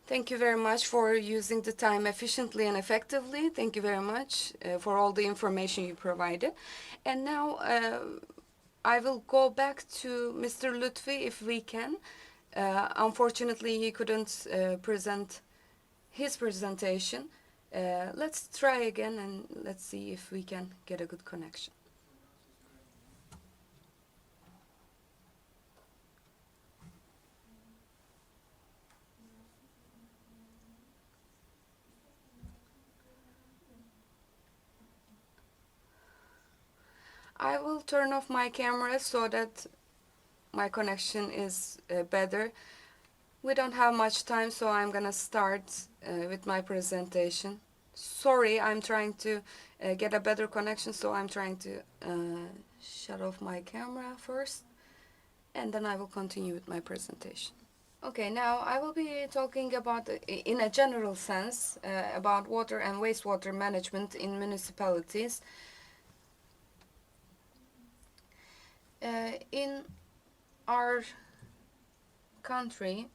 Thank you very much for using the time efficiently and effectively. Thank you very much for all the information you provided. And now I will go back to Mr. Lütfi if we can. Unfortunately, he couldn't present his presentation. Let's try again and let's see if we can get a good connection. I will turn off my camera so that my connection is better. We don't have much time, so I'm gonna start with my presentation. Sorry, I'm trying to get a better connection, so I'm trying to shut off my camera first, and then I will continue with my presentation. Okay, now I will be talking about, in a general sense, about water and wastewater management in municipalities. In our country,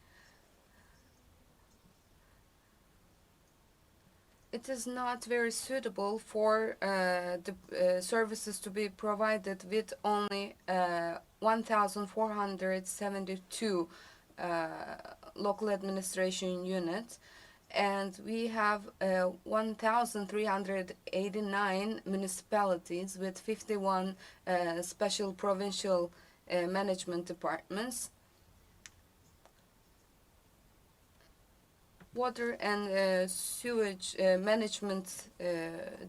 it is not very suitable for the services to be provided with only 1,472 local administration units, and we have 1,389 municipalities with 51 special provincial management departments. Water and sewage management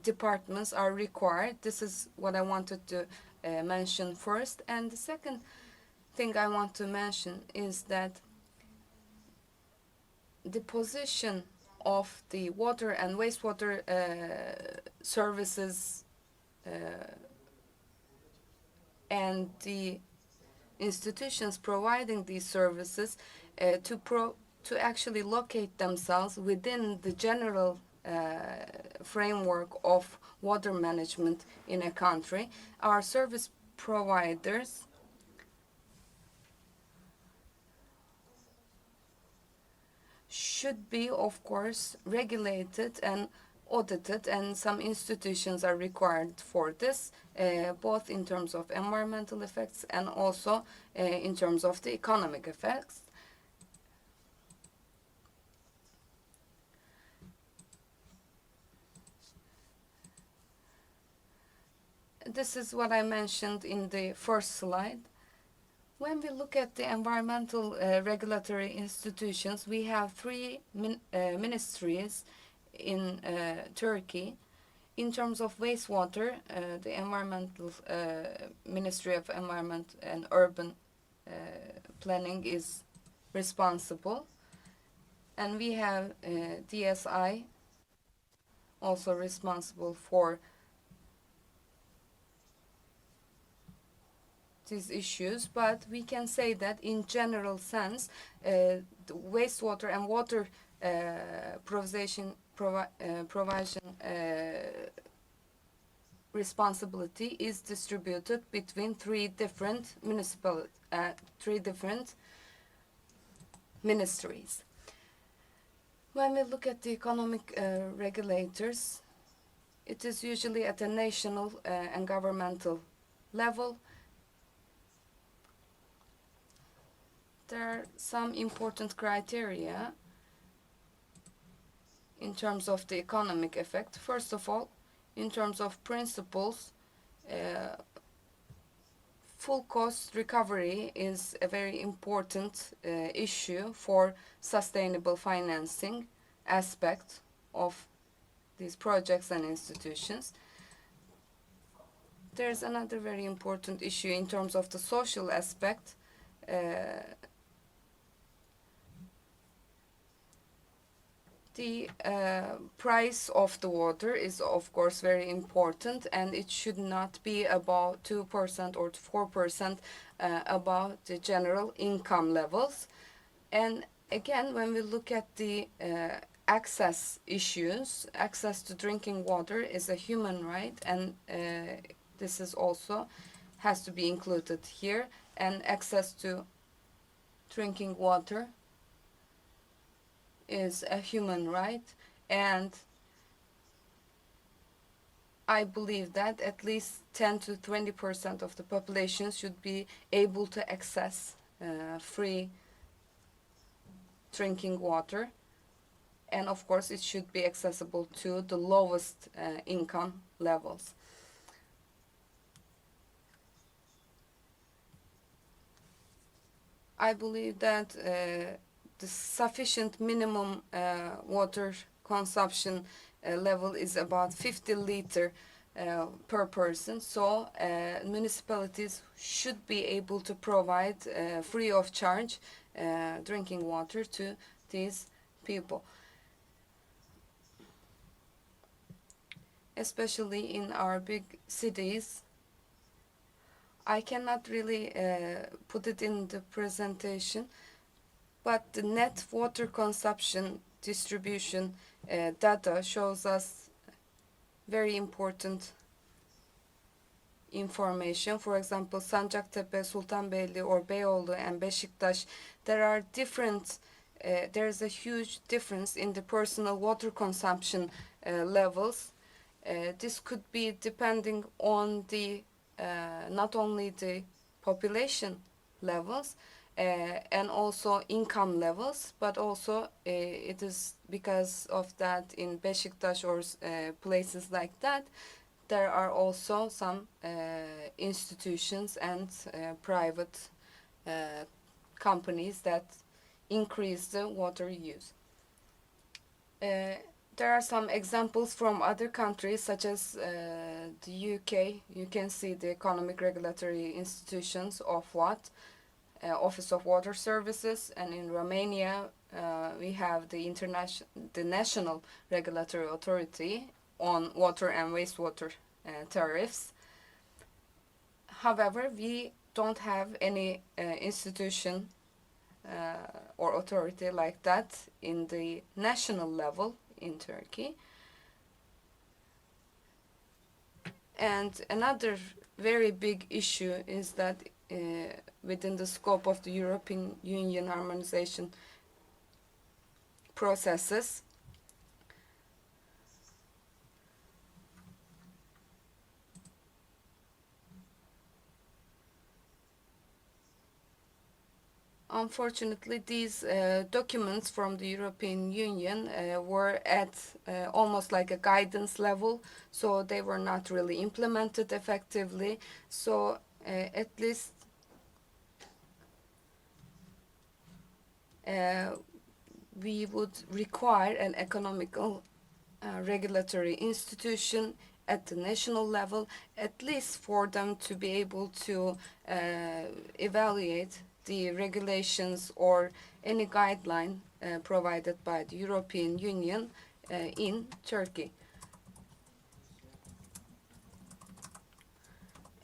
departments are required. This is what I wanted to mention first. And the second thing I want to mention is that the position of the water and wastewater services and the institutions providing these services to actually locate themselves within the general framework of water management in a country. Our service providers should be, of course, regulated and audited, and some institutions are required for this, both in terms of environmental effects and also in terms of the economic effects. This is what I mentioned in the first slide. When we look at the environmental regulatory institutions, we have three ministries in Turkey. In terms of wastewater, the environmental Ministry of Environment and Urban Planning is responsible. And we have DSI also responsible for these issues, but we can say that in general sense, the wastewater and water provision responsibility is distributed between three different ministries. When we look at the economic regulators, it is usually at a national and governmental level. There are some important criteria in terms of the economic effect. First of all, in terms of principles, full cost recovery is a very important issue for sustainable financing aspect of these projects and institutions. There's another very important issue in terms of the social aspect. The price of the water is, of course, very important, and it should not be about 2% or 4% above the general income levels. And again, when we look at the access issues, access to drinking water is a human right, and this is also has to be included here. And access to drinking water is a human right, and I believe that at least 10 to 20% of the population should be able to access free drinking water, and of course it should be accessible to the lowest income levels. I believe that the sufficient minimum water consumption level is about 50 liters per person. So municipalities should be able to provide free of charge drinking water to these people, especially in our big cities. I cannot really put it in the presentation, but the net water consumption distribution data shows us very important information. For example, Sancaktepe, Sultanbeyli, or Beyoğlu and Beşiktaş, there are different. There is a huge difference in the personal water consumption levels. This could be depending on the not only the population levels and also income levels, but also it is because of that in Beşiktaş or places like that, there are also some institutions and private companies that increase the water use. There are some examples from other countries, such as the UK. You can see the economic regulatory institutions of what? Office of Water Services, and in Romania we have the National Regulatory Authority on water and wastewater tariffs. However, we don't have any institution or authority like that in the national level in Turkey. And another very big issue is that within the scope of the European Union harmonization processes, unfortunately, these documents from the European Union were at almost like a guidance level, so they were not really implemented effectively. So at least we would require an economical regulatory institution at the national level, at least for them to be able to evaluate the regulations or any guideline provided by the European Union in Turkey.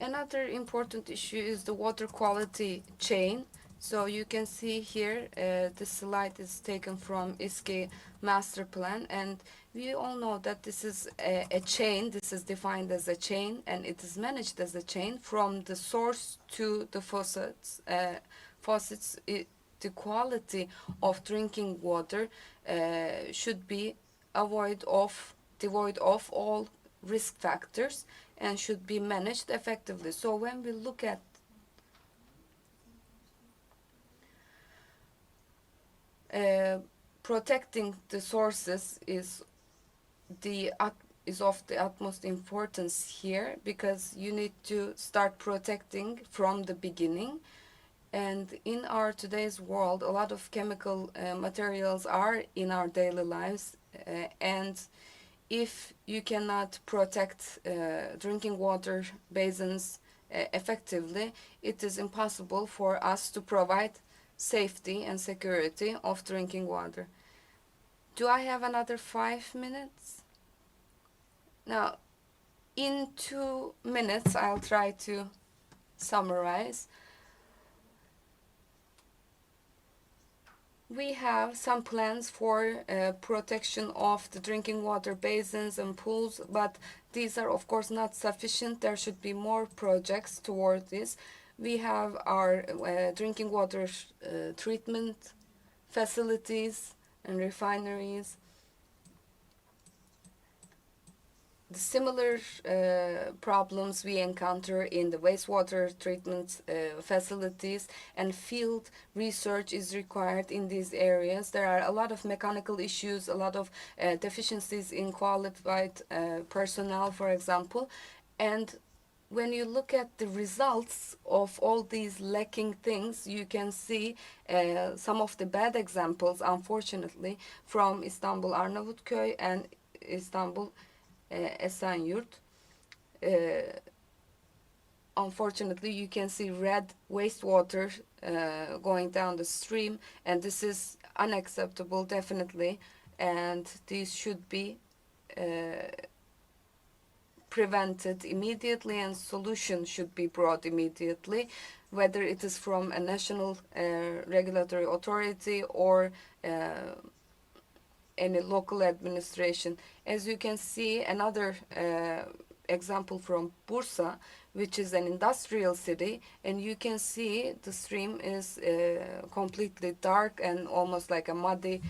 Another important issue is the water quality chain. So you can see here, this slide is taken from İSKİ master plan, and we all know that this is a chain. This is defined as a chain, and it is managed as a chain from the source to the faucets. The quality of drinking water should be devoid of all risk factors and should be managed effectively. So when we look at protecting the sources is of the utmost importance here, because you need to start protecting from the beginning. And in our today's world, a lot of chemical materials are in our daily lives, and if you cannot protect drinking water basins effectively, it is impossible for us to provide safety and security of drinking water. Do I have another 5 minutes? Now, in 2 minutes, I'll try to summarize. We have some plans for protection of the drinking water basins and pools, but these are of course not sufficient. There should be more projects toward this. We have our drinking water treatment facilities and refineries. The similar problems we encounter in the wastewater treatment facilities, and field research is required in these areas. There are a lot of mechanical issues, a lot of deficiencies in qualified personnel, for example. And when you look at the results of all these lacking things, you can see some of the bad examples, unfortunately, from Istanbul Arnavutköy and Istanbul Esenyurt. Unfortunately, you can see red wastewater going down the stream, and this is unacceptable, definitely, and these should be prevented immediately, and solution should be brought immediately, whether it is from a national regulatory authority or any local administration. As you can see, another example from Bursa, which is an industrial city, and you can see the stream is completely dark and almost like a muddy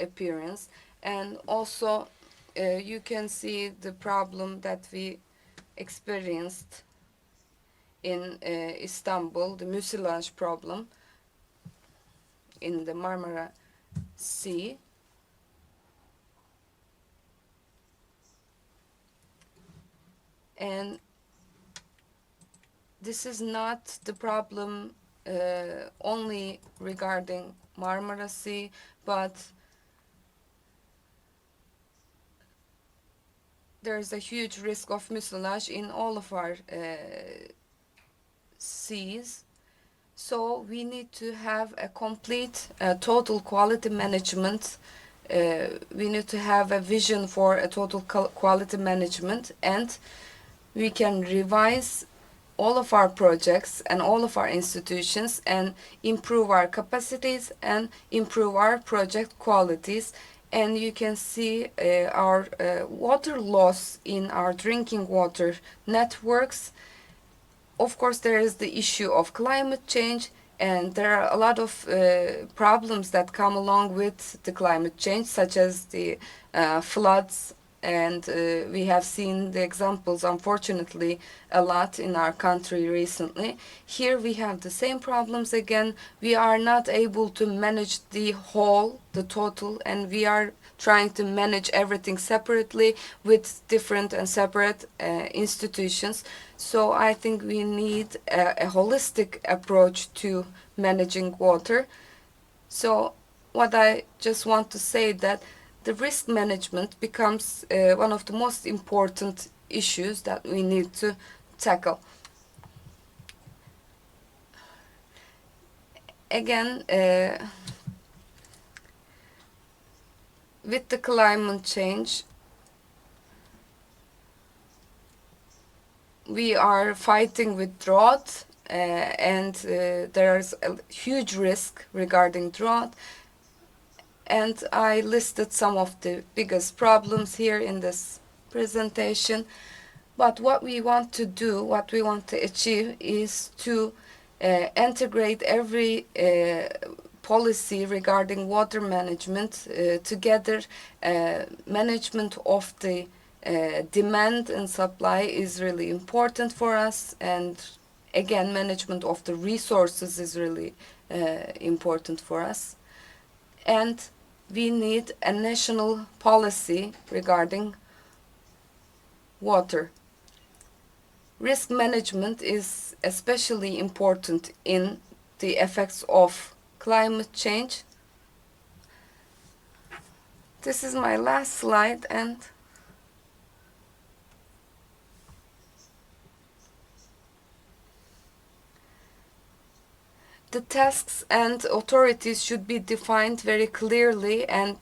appearance. And also you can see the problem that we experienced in Istanbul, the mucilage problem in the Marmara Sea. And this is not the problem only regarding Marmara Sea, but there is a huge risk of mucilage in all of our seas. So we need to have a complete total quality management. We need to have a vision for a total quality management, and we can revise all of our projects and all of our institutions and improve our capacities and improve our project qualities. And you can see our water loss in our drinking water networks. Of course, there is the issue of climate change, and there are a lot of problems that come along with the climate change, such as the floods, and we have seen the examples, unfortunately, a lot in our country recently. Here we have the same problems again. We are not able to manage the whole, the total, and we are trying to manage everything separately with different and separate institutions. So I think we need a holistic approach to managing water. So what I just want to say that the risk management becomes one of the most important issues that we need to tackle. Again, with the climate change, we are fighting with drought, and there's a huge risk regarding drought. And I listed some of the biggest problems here in this presentation. But what we want to do, what we want to achieve, is to integrate every policy regarding water management together. Management of the demand and supply is really important for us, and again, management of the resources is really important for us. And we need a national policy regarding water. Risk management is especially important in the effects of climate change. This is my last slide, and the tasks and authorities should be defined very clearly, and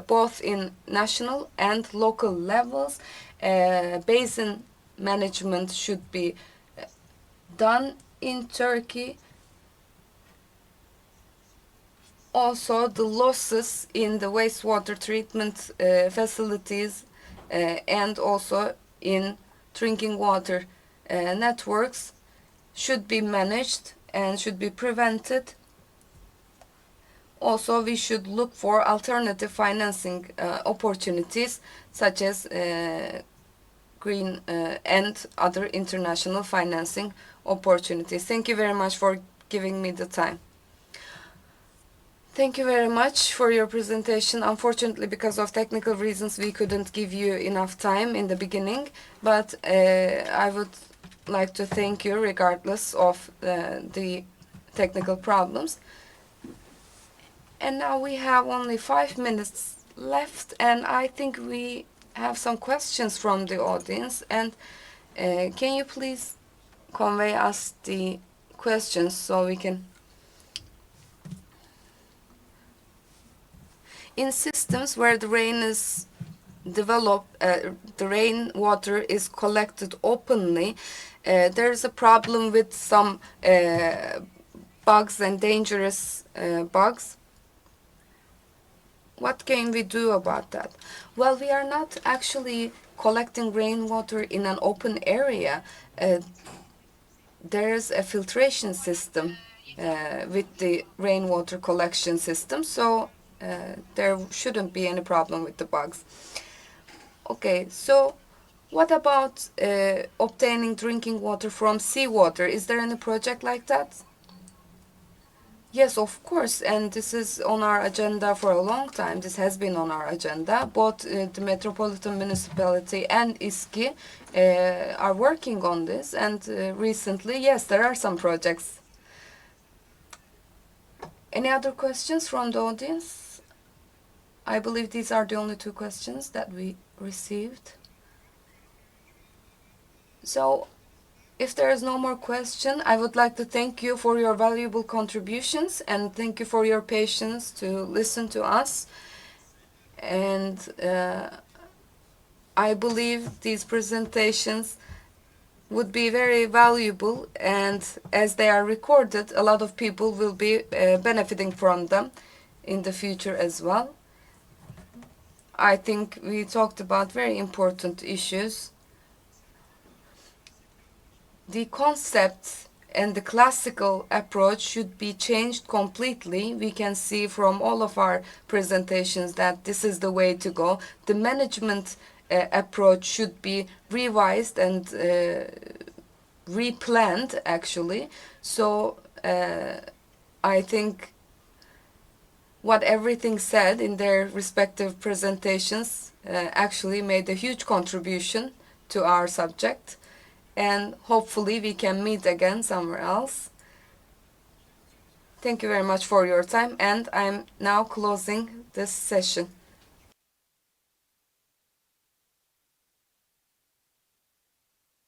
both in national and local levels. Basin management should be done in Turkey. Also, the losses in the wastewater treatment facilities and also in drinking water networks should be managed and should be prevented. Also, we should look for alternative financing opportunities, such as green and other international financing opportunities. Thank you very much for giving me the time. Thank you very much for your presentation. Unfortunately, because of technical reasons, we couldn't give you enough time in the beginning, but I would like to thank you regardless of the technical problems. And now we have only 5 minutes left, and I think we have some questions from the audience. And can you please convey us the questions so we can... In systems where the rain is developed, the rainwater is collected openly, there is a problem with some bugs and dangerous bugs. what can we do about that? Well, we are not actually collecting rainwater in an open area. There's a filtration system with the rainwater collection system, so there shouldn't be any problem with the bugs. Okay, so what about obtaining drinking water from seawater? Is there any project like that? Yes, of course, and this is on our agenda for a long time. This has been on our agenda. Both the Metropolitan Municipality and İSKİ are working on this, and recently, yes, there are some projects. Any other questions from the audience? I believe these are the only two questions that we received. So, if there is no more question, I would like to thank you for your valuable contributions and thank you for your patience to listen to us. And I believe these presentations would be very valuable, and as they are recorded, a lot of people will be benefiting from them in the future as well. I think we talked about very important issues. The concept and the classical approach should be changed completely. We can see from all of our presentations that this is the way to go. The management approach should be revised and replanned, actually. So I think what everything said in their respective presentations actually made a huge contribution to our subject. And hopefully we can meet again somewhere else. Thank you very much for your time, and I'm now closing this session.